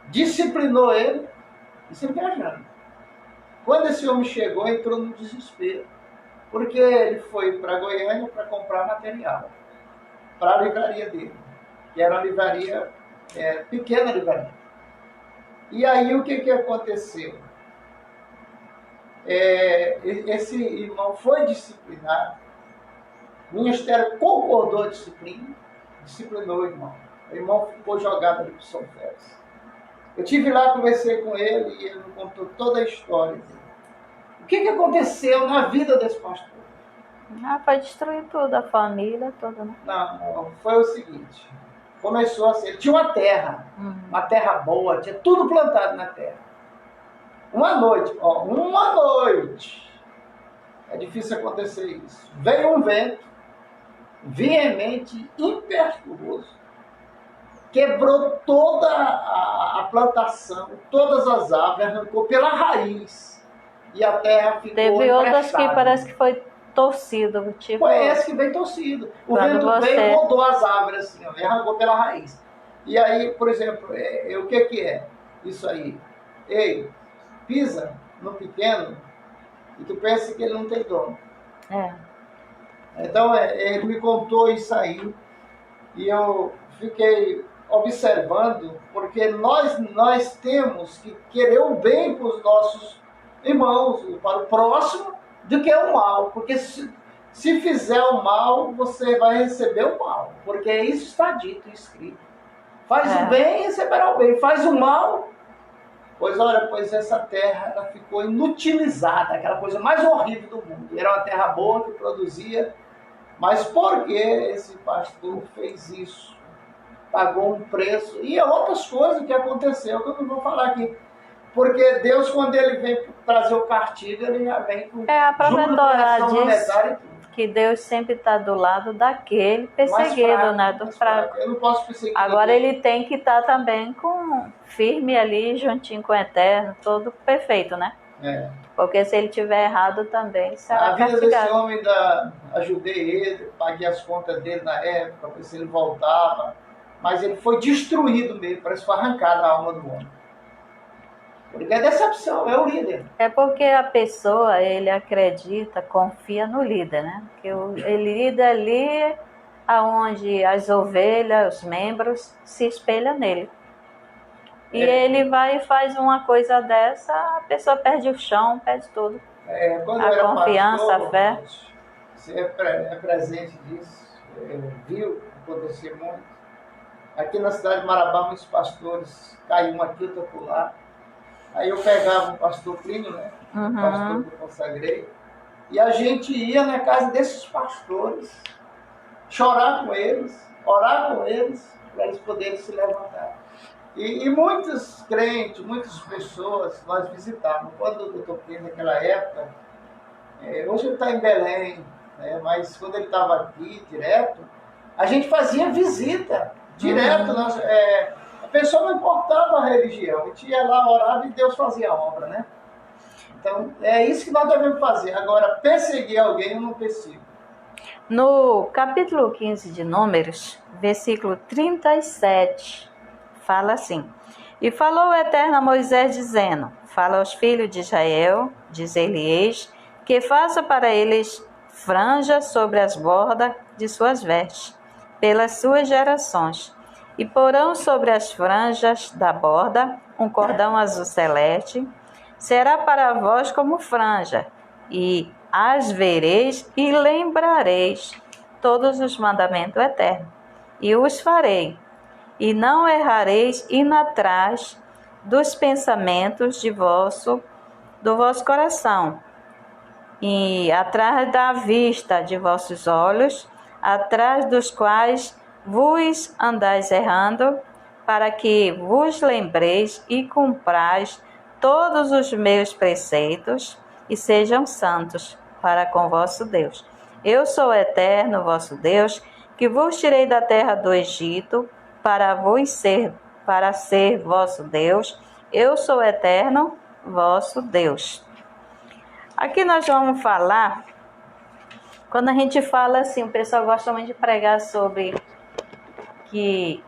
disciplinou ele, isso ele viajando. Quando esse homem chegou, entrou no desespero, porque ele foi para Goiânia para comprar material para a livraria dele, que era uma livraria, pequena livraria. E aí o que aconteceu? Esse irmão foi disciplinado, o ministério concordou a disciplina, disciplinou o irmão. O irmão ficou jogado ali para o São Félix. Eu estive lá, conversei com ele e ele me contou toda a história dele. O que aconteceu na vida desse pastor? Foi destruir tudo, a família toda, né? Não, foi o seguinte, começou assim, ele tinha uma terra boa, tinha tudo plantado na terra. Uma noite, é difícil acontecer isso, veio um vento veemente, impetuoso, quebrou toda a plantação, todas as árvores, arrancou pela raiz. e a terra ficou Teve outras que emprestada. parece que foi torcido, tipo... Foi esse que veio torcido. O Quando vento você- veio e rodou as árvores assim, ó, e arrancou pela raiz. E aí, por exemplo, o que é isso aí? Ei, pisa no pequeno e tu pensa que ele não tem dono. É. Então, ele me contou isso aí e eu fiquei observando, porque nós temos que querer o bem para os nossos irmãos, para o próximo, do que o mal. Porque se fizer o mal, você vai receber o mal. Porque isso está dito e escrito. Faz o bem e receberá o bem. Faz o mal, pois essa terra ela ficou inutilizada, aquela coisa mais horrível do mundo. Era uma terra boa que produzia, mas por que esse pastor fez isso? Pagou um preço. E outras coisas que aconteceu, que eu não vou falar aqui. Porque Deus, quando ele vem trazer o castigo, ele já vem com A própria Torá diz monetária e tudo. que Deus sempre está do lado daquele perseguido, né? Do fraco. Eu não posso perseguir. Agora ninguém. ele tem que estar também firme ali, juntinho com o Eterno, todo perfeito, né? Porque se ele tiver errado também, será A vida castigado. desse homem, ajudei ele, paguei as contas dele na época, para ver se ele voltava. Mas ele foi destruído mesmo, parece que foi arrancada a alma do homem. Porque é decepção, é o líder. É porque a pessoa, ele acredita, confia no líder, né? Que o líder ali, aonde as ovelhas, os membros, se espelham nele. E ele vai e faz uma coisa dessa, a pessoa perde o chão, perde tudo. Quando A eu era confiança, pastor, a fé. Você é presente disso, viu acontecer muito. Aqui na cidade de Marabá, muitos pastores caíam um aqui, outro lá. Aí eu pegava o pastor Plínio, né? O pastor que eu consagrei, e a gente ia na casa desses pastores, chorar com eles, orar com eles, para eles poderem se levantar. E muitos crentes, muitas pessoas nós visitávamos. Quando o doutor Plínio, naquela época, hoje ele está em Belém, né? Mas quando ele estava aqui, direto, a gente fazia visita, direto. A pessoa não importava a religião, a gente ia lá, orava e Deus fazia a obra, né? Então, é isso que nós devemos fazer. Agora, perseguir alguém, eu não persigo. No capítulo 15 de Números, versículo 37, fala assim: E falou o Eterno a Moisés, dizendo: Fala aos filhos de Israel, diz-lhes, que faça para eles franja sobre as bordas de suas vestes, pelas suas gerações. E porão sobre as franjas da borda um cordão azul celeste, será para vós como franja, e as vereis e lembrareis todos os mandamentos eternos, e os farei, e não errareis indo atrás dos pensamentos do vosso coração, e atrás da vista de vossos olhos, atrás dos quais vos andais errando, para que vos lembreis e cumprais todos os meus preceitos e sejam santos para com vosso Deus. Eu sou o Eterno, vosso Deus, que vos tirei da terra do Egito para ser vosso Deus. Eu sou o Eterno, vosso Deus. Aqui nós vamos falar, quando a gente fala assim, o pessoal gosta muito de pregar sobre que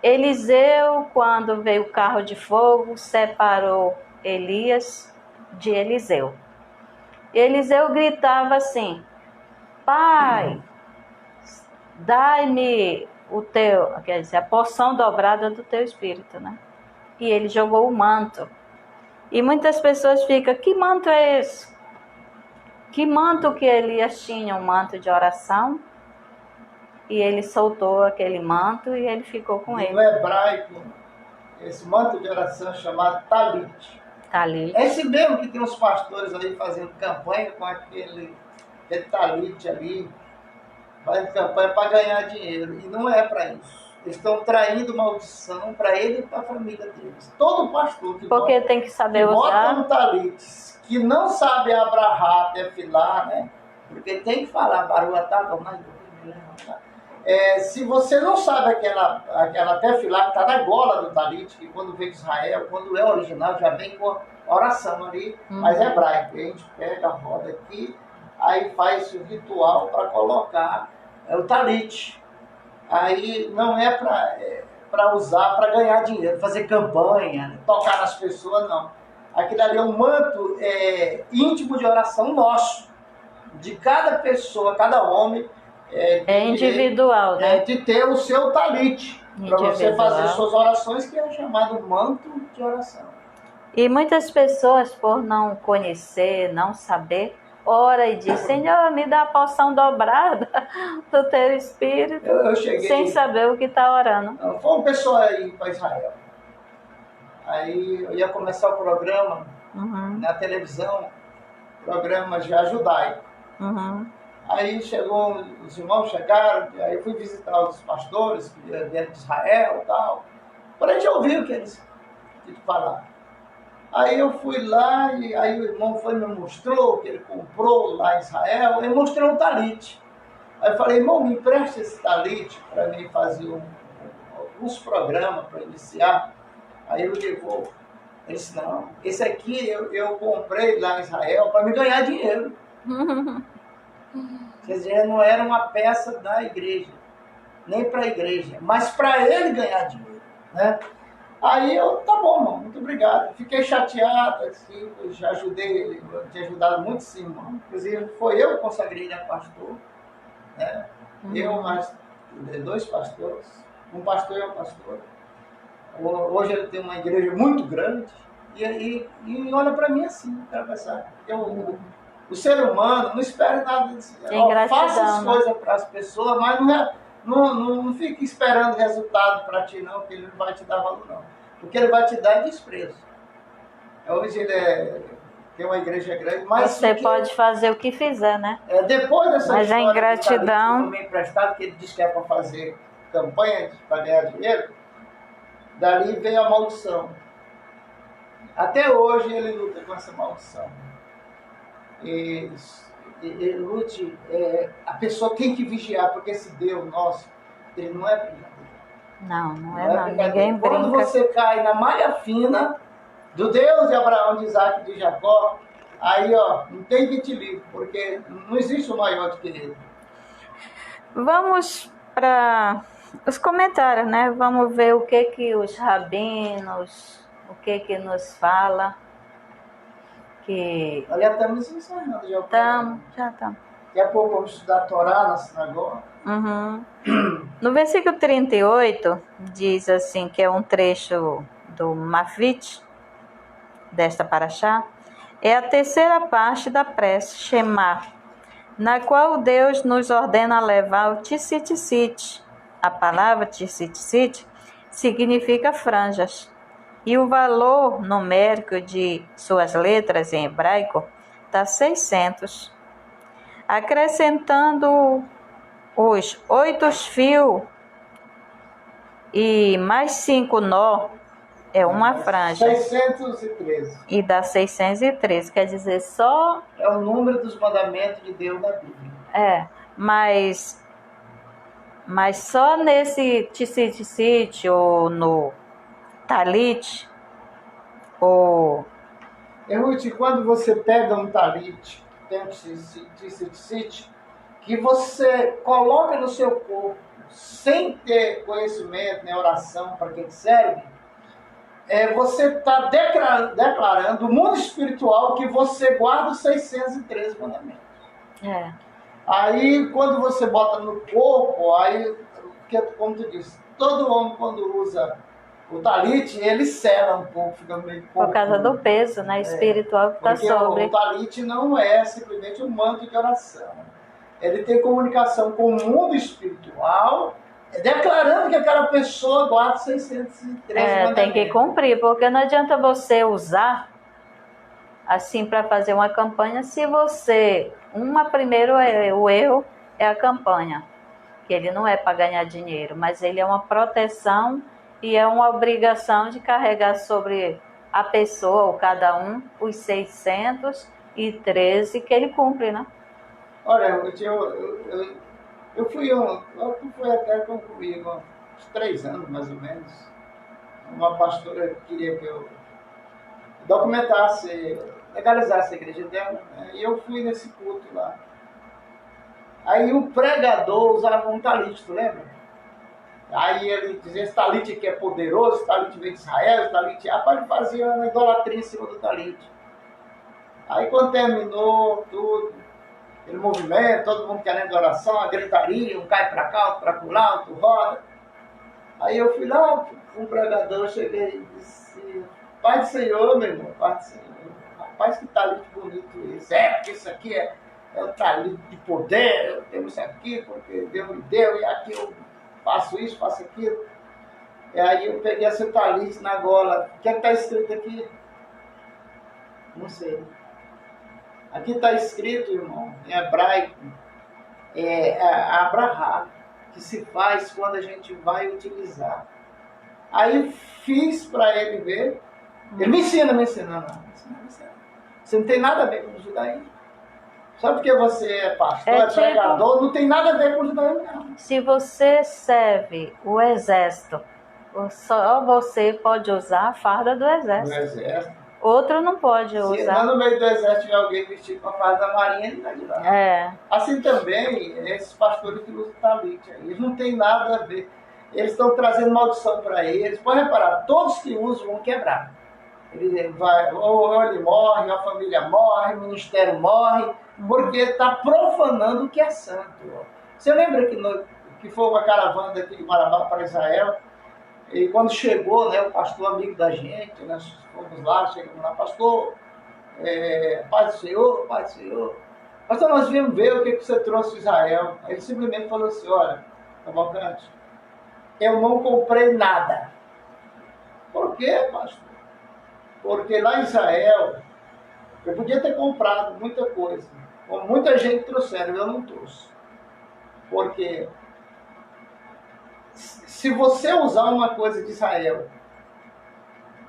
Eliseu, quando veio o carro de fogo, separou Elias de Eliseu. Eliseu gritava assim: Pai, dai-me a porção dobrada do teu espírito, né? E ele jogou o manto. E muitas pessoas ficam: que manto é esse? Que manto que Elias tinha? Um manto de oração. E ele soltou aquele manto e ele ficou com ele. No hebraico, esse manto de oração é chamado talit. Talit. É esse mesmo que tem uns pastores aí fazendo campanha com aquele talit ali, fazendo campanha para ganhar dinheiro. E não é para isso. Eles estão traindo maldição para ele e para a família deles. Todo pastor que porque tem que saber usar. Bota um talit, que não sabe abrahar, defilar, né? Porque tem que falar, baruatá, se você não sabe aquela tefilá que está na gola do talit, que quando vem de Israel, quando é original, já vem com a oração ali, mas é hebraico. A gente pega, roda aqui, aí faz o ritual para colocar o talit. Aí não é para usar, para ganhar dinheiro, fazer campanha, tocar nas pessoas, não. Aquilo ali é um manto íntimo de oração nosso, de cada pessoa, cada homem. É individual, né? De ter o seu talit, para você fazer suas orações, que é chamado manto de oração. E muitas pessoas, por não conhecer, não saber, ora e diz: Senhor, me dá a porção dobrada do teu Espírito, eu cheguei, sem saber o que está orando. Foi uma pessoa aí para Israel. Aí eu ia começar o programa na televisão, programa já judaico. Aí os irmãos chegaram, aí eu fui visitar os pastores que vieram de Israel e tal, para a gente ouvir o que eles falaram. Aí eu fui lá, e aí o irmão me mostrou que ele comprou lá em Israel, ele mostrou um talit. Aí eu falei: irmão, me empresta esse talit para mim fazer alguns programas para iniciar. Aí ele levou. Ele disse: não, esse aqui eu comprei lá em Israel para me ganhar dinheiro. Quer dizer, não era uma peça da igreja, nem para a igreja, mas para ele ganhar dinheiro, né? Aí tá bom, irmão, muito obrigado. Fiquei chateado, assim, eu já ajudei ele, eu tinha ajudado muito, sim, irmão. Inclusive, foi eu que consagrei ele a pastor, né? Eu mais 2 pastores, um pastor e uma pastora. Hoje ele tem uma igreja muito grande, e olha para mim assim, quero pensar. O ser humano não espera nada disso. Faça as coisas para as pessoas, mas não fique esperando resultado para ti, não, porque ele não vai te dar valor, não. Porque ele vai te dar é desprezo. Hoje ele tem uma igreja grande, mas você pode fazer o que fizer, né? Depois dessa mas história a ingratidão que ele emprestado, que ele disse que é para fazer campanha para ganhar dinheiro, dali veio a maldição. Até hoje ele luta com essa maldição. Ele lute, a pessoa tem que vigiar, porque esse Deus nosso, ele não é brincadeira. Não é ninguém brinca. Quando você cai na malha fina do Deus de Abraão, de Isaac e de Jacó, aí não tem que te livre, porque não existe o maior do que ele. Vamos para os comentários, né? Vamos ver o que os rabinos, o que nos fala. Aliás, estamos encerrando já. Já estamos. Daqui a pouco vamos estudar a Torá na sinagoga. No versículo 38, diz assim, que é um trecho do Mafit, desta paraxá, é a terceira parte da prece, Shema, na qual Deus nos ordena levar o tzitzit. A palavra tzitzit significa franjas. E o valor numérico de suas letras em hebraico está 600. Acrescentando os 8 fios e mais 5 nó, é uma franja. 613. E dá 613, quer dizer, só... É o número dos mandamentos de Deus na Bíblia. Mas só nesse tzitzit ou no talit, ou... Ruth, quando você pega um talit, tem um tzitzit, que você coloca no seu corpo, sem ter conhecimento, nem oração para que serve, você está declarando o mundo espiritual que você guarda os 613 mandamentos. Aí, quando você bota no corpo, aí, como tu disse, todo homem, quando usa o talit, ele sela um pouco, fica meio pouco. Por causa do peso, né, espiritual que está sobre. O talit não é simplesmente um manto de oração. Ele tem comunicação com o mundo espiritual, declarando que aquela pessoa guarda 613 mandamentos. Tem que cumprir, porque não adianta você usar assim para fazer uma campanha se você... Primeiro, o erro é a campanha, que ele não é para ganhar dinheiro, mas ele é uma proteção e é uma obrigação de carregar sobre a pessoa, ou cada um, os 613 que ele cumpre, né? Olha, Tu foi até comigo, uns 3 anos mais ou menos. Uma pastora queria que eu documentasse, legalizasse a igreja dela, né? E eu fui nesse culto lá. Aí o pregador usava um talite, tu lembra? Aí ele dizia, esse talite aqui é poderoso, esse talite vem de Israel, esse talite... Rapaz, ele fazia uma idolatria em cima do talite. Aí quando terminou tudo, aquele movimento, todo mundo querendo oração, a gritaria, um cai pra cá, outro pra lá, outro roda. Aí eu fui lá, um pregador, cheguei e disse, Pai do Senhor, meu irmão, Pai do Senhor. Rapaz, que talite bonito esse. Porque isso aqui é um talite de poder, eu tenho isso aqui, porque Deus me deu, e aqui eu faço isso, faço aquilo. E aí eu peguei esse talite na gola. O que é que está escrito aqui? Não sei. Aqui está escrito, irmão, em hebraico, Abrahá, que se faz quando a gente vai utilizar. Aí fiz para ele ver. Ele me ensina. Não. Você não tem nada a ver com o judaísmo. Só porque você é pastor, é pregador, não tem nada a ver com o judaísmo, não. Se você serve o exército, só você pode usar a farda do exército. Do exército. Outro não pode usar. Se lá no meio do exército tiver alguém vestido com a farda da marinha, ele vai de lá. Assim também, esses pastores que usam talite, eles não tem nada a ver. Eles estão trazendo maldição para eles. Pode reparar, todos que usam vão quebrar. Ele vai, ou ele morre, ou a família morre, o ministério morre, porque está profanando o que é santo. Você lembra que foi uma caravana daqui de Marabá para Israel? E quando chegou, né, o pastor amigo da gente, nós fomos lá, chegamos lá, pastor, Pai do Senhor, pastor, nós viemos ver o que você trouxe de Israel. Aí ele simplesmente falou assim, olha, Cavalcante, eu não comprei nada. Por quê, pastor? Porque lá em Israel, eu podia ter comprado muita coisa, como muita gente trouxeram, eu não trouxe. Porque se você usar uma coisa de Israel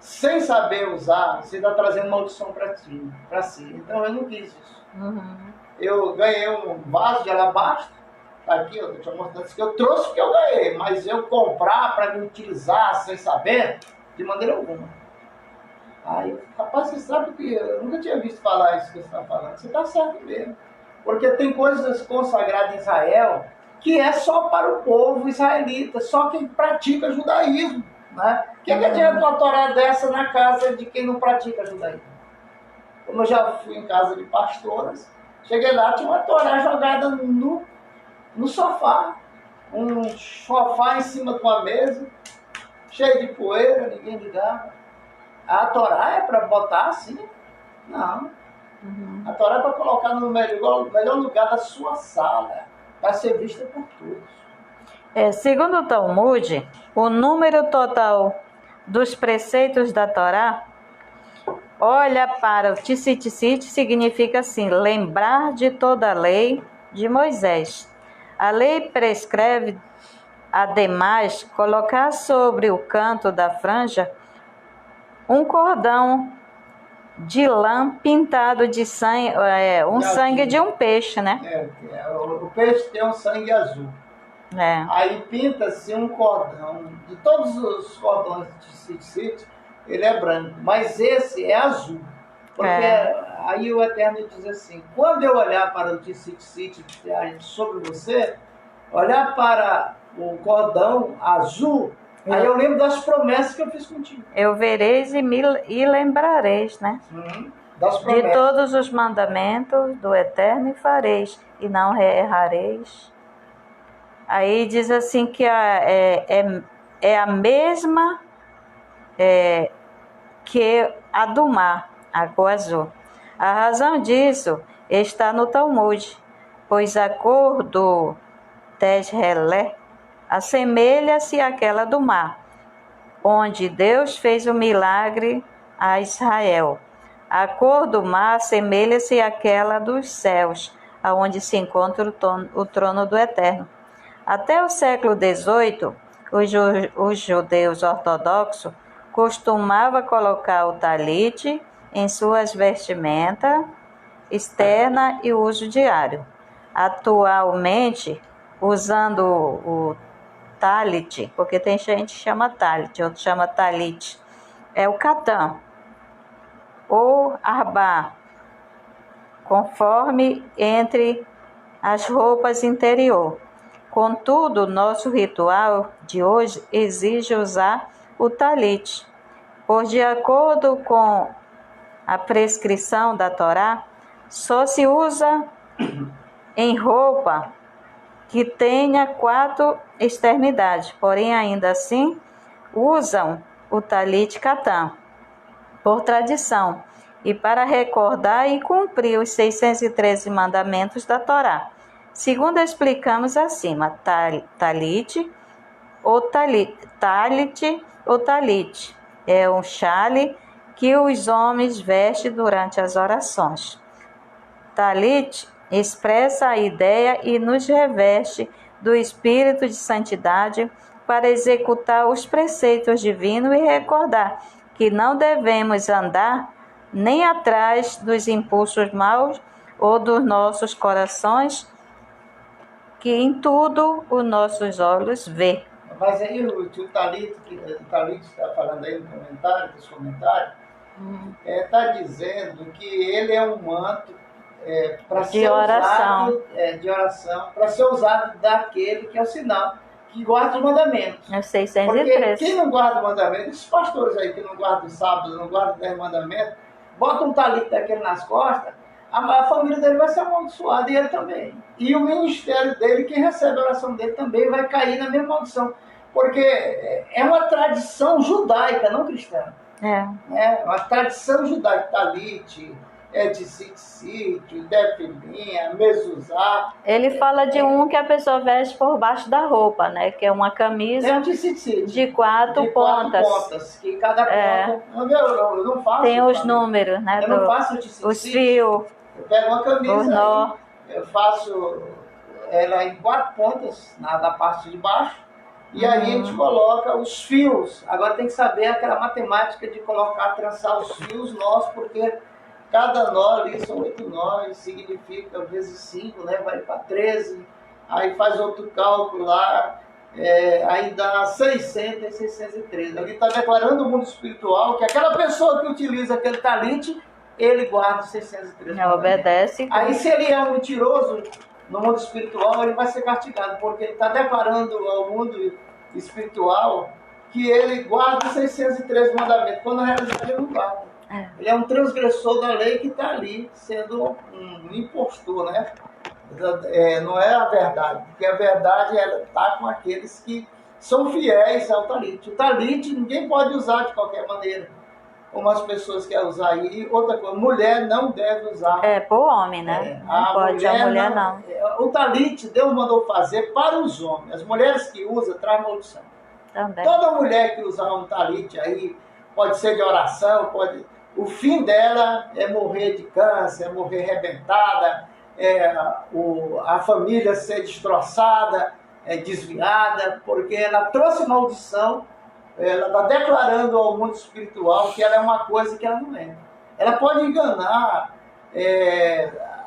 sem saber usar, você está trazendo maldição para si. Então eu não quis isso. Eu ganhei um vaso de alabastro, tá aqui, eu estou te mostrando isso que eu trouxe porque eu ganhei, mas eu comprar para me utilizar sem saber, de maneira alguma. Aí, rapaz, você sabe que eu nunca tinha visto falar isso que você está falando. Você está certo mesmo. Porque tem coisas consagradas em Israel que é só para o povo israelita, só quem pratica judaísmo. Né? O que adianta uma Torá dessa na casa de quem não pratica judaísmo? Como eu já fui em casa de pastoras, cheguei lá, tinha uma Torá jogada no sofá. Um sofá em cima de uma mesa, cheio de poeira, ninguém ligava. A Torá é para botar assim? Não. A Torá é para colocar no melhor lugar da sua sala, para ser vista por todos. Segundo o Talmud, o número total dos preceitos da Torá, olha para o tzitzit, significa assim, lembrar de toda a lei de Moisés. A lei prescreve, ademais, colocar sobre o canto da franja um cordão de lã pintado de sangue, sangue de um peixe, né? O peixe tem um sangue azul. Aí pinta-se um cordão. De todos os cordões de tzitzit, ele é branco, mas esse é azul. Porque aí o Eterno diz assim, quando eu olhar para o tzitzit sobre você, olhar para o cordão azul, aí eu lembro das promessas que eu fiz contigo. Eu vereis e lembrareis, né? Das promessas. De todos os mandamentos do Eterno e fareis, e não errareis. Aí diz assim que é a mesma que a do mar, a cor azul. A razão disso está no Talmud, pois a cor do Tejrelé assemelha-se àquela do mar, onde Deus fez o milagre a Israel. A cor do mar assemelha-se àquela dos céus, aonde se encontra o trono do Eterno. Até o século XVIII, os judeus ortodoxos costumavam colocar o talite em suas vestimentas externas e uso diário. Atualmente, usando o talit, porque tem gente que chama talit, outro chama talit, é o catan, ou arbá, conforme entre as roupas interior. Contudo, nosso ritual de hoje exige usar o talit, pois de acordo com a prescrição da Torá, só se usa em roupa que tenha 4 extremidades, porém ainda assim usam o talit katan, por tradição, e para recordar e cumprir os 613 mandamentos da Torá. Segundo explicamos acima, talit ou talit é um chale que os homens vestem durante as orações. Talit expressa a ideia e nos reveste do espírito de santidade para executar os preceitos divinos e recordar que não devemos andar nem atrás dos impulsos maus ou dos nossos corações, que em tudo os nossos olhos vê. Mas aí o Talit está falando aí no comentário, nos comentários, está dizendo que ele é um manto para ser usado de oração, para ser usado daquele que é o sinal que guarda os mandamentos. É 613. Porque quem não guarda o mandamento, esses pastores aí que não guardam o sábado, não guardam os 10 mandamentos, bota um talit daquele nas costas, a família dele vai ser amaldiçoada e ele também. E o ministério dele, quem recebe a oração dele também vai cair na mesma maldição. Porque é uma tradição judaica, não cristã. É uma tradição judaica, talit, de sítio, defilinha, mezuzá. Ele fala de um que a pessoa veste por baixo da roupa, né? Que é uma camisa de 4 pontas. Que cada ponta... Eu não faço. Tem os números, né? Eu não faço os fios. Eu pego uma camisa aí, eu faço ela em 4 pontas na parte de baixo. E aí a gente coloca os fios. Agora tem que saber aquela matemática de trançar os fios nós, porque cada nó ali são 8 nós, significa vezes 5, né? Vai para 13. Aí faz outro cálculo lá, aí dá 600 e 613. Ali está declarando o mundo espiritual que aquela pessoa que utiliza aquele talit, ele guarda 613. Obedece. Aí se ele é um mentiroso no mundo espiritual, ele vai ser castigado, porque ele está declarando ao mundo espiritual que ele guarda 613 mandamentos, quando na realidade ele não guarda. Ele é um transgressor da lei que está ali sendo um impostor, né? Não é a verdade, porque a verdade está com aqueles que são fiéis ao talit. O talit ninguém pode usar de qualquer maneira, como as pessoas querem usar. E outra coisa, mulher não deve usar. Pro homem, né? Não pode, a mulher não. O talit Deus mandou fazer para os homens. As mulheres que usam traz maldição. Também. Toda mulher que usar um talit aí, pode ser de oração, o fim dela é morrer de câncer, é morrer arrebentada, a família ser destroçada, desviada, porque ela trouxe maldição. Ela está declarando ao mundo espiritual que ela é uma coisa que ela não é. Ela pode enganar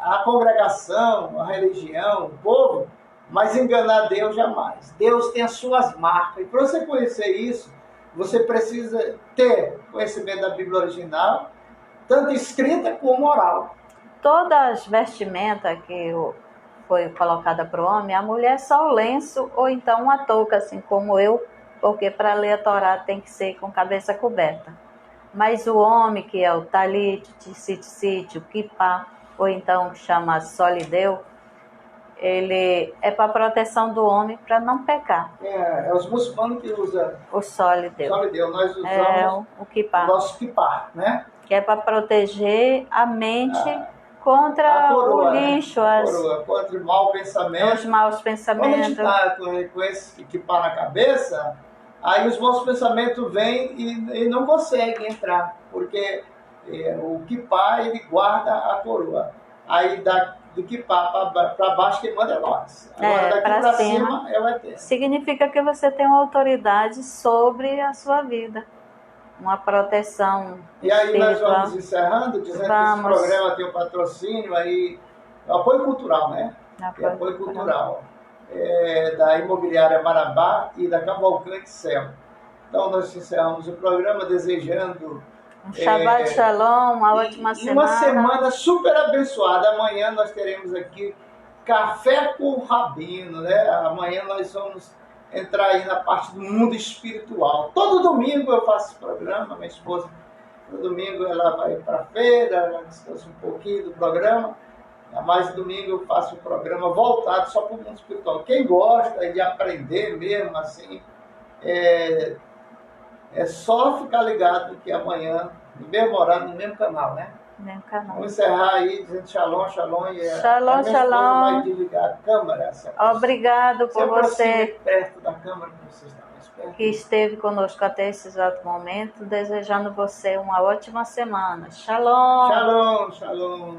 a congregação, a religião, o povo, mas enganar Deus jamais. Deus tem as suas marcas. E para você conhecer isso, você precisa ter conhecimento da Bíblia original, tanto escrita como oral. Todas as vestimentas que foi colocada para o homem, a mulher só o lenço ou então uma touca, assim como eu, porque para ler a Torá tem que ser com cabeça coberta. Mas o homem, que é o talit, o kippá, ou então que chama solideu, ele é para proteção do homem, para não pecar. Os muçulmanos que usam o solideu. Nós usamos o kippá. O nosso kippá, né? Que é para proteger a mente contra coroa, o lixo, contra o mau pensamento. Os maus pensamentos. Quando a gente está com esse kippá na cabeça, aí os maus pensamentos vêm e não conseguem entrar, porque o kippá ele guarda a coroa. Aí do kippá para baixo quem manda é nós. Agora daqui para cima é o eterno. Significa que você tem uma autoridade sobre a sua vida. Uma proteção. E aí nós vamos encerrando, dizendo que esse programa tem um patrocínio aí, apoio cultural, né? Apoio cultural. da Imobiliária Marabá e da Cavalcante Céu. Então, nós encerramos o programa desejando um Shabbat Shalom, uma ótima semana. Uma semana super abençoada. Amanhã nós teremos aqui Café com o Rabino, né? Amanhã nós vamos entrar aí na parte do mundo espiritual. Todo domingo eu faço esse programa, minha esposa, todo domingo ela vai para a feira, ela descansa um pouquinho do programa, mas domingo eu faço um programa voltado só para o mundo espiritual. Quem gosta de aprender mesmo, assim, é só ficar ligado que amanhã, no mesmo horário, no mesmo canal, né? Mesmo canal. Vamos encerrar aí dizendo shalom, shalom. Shalom, shalom. Vai desligar a câmera. Obrigado por você perto da câmera que você está mais perto. Que esteve conosco até esse exato momento, desejando você uma ótima semana. Shalom. Shalom, shalom.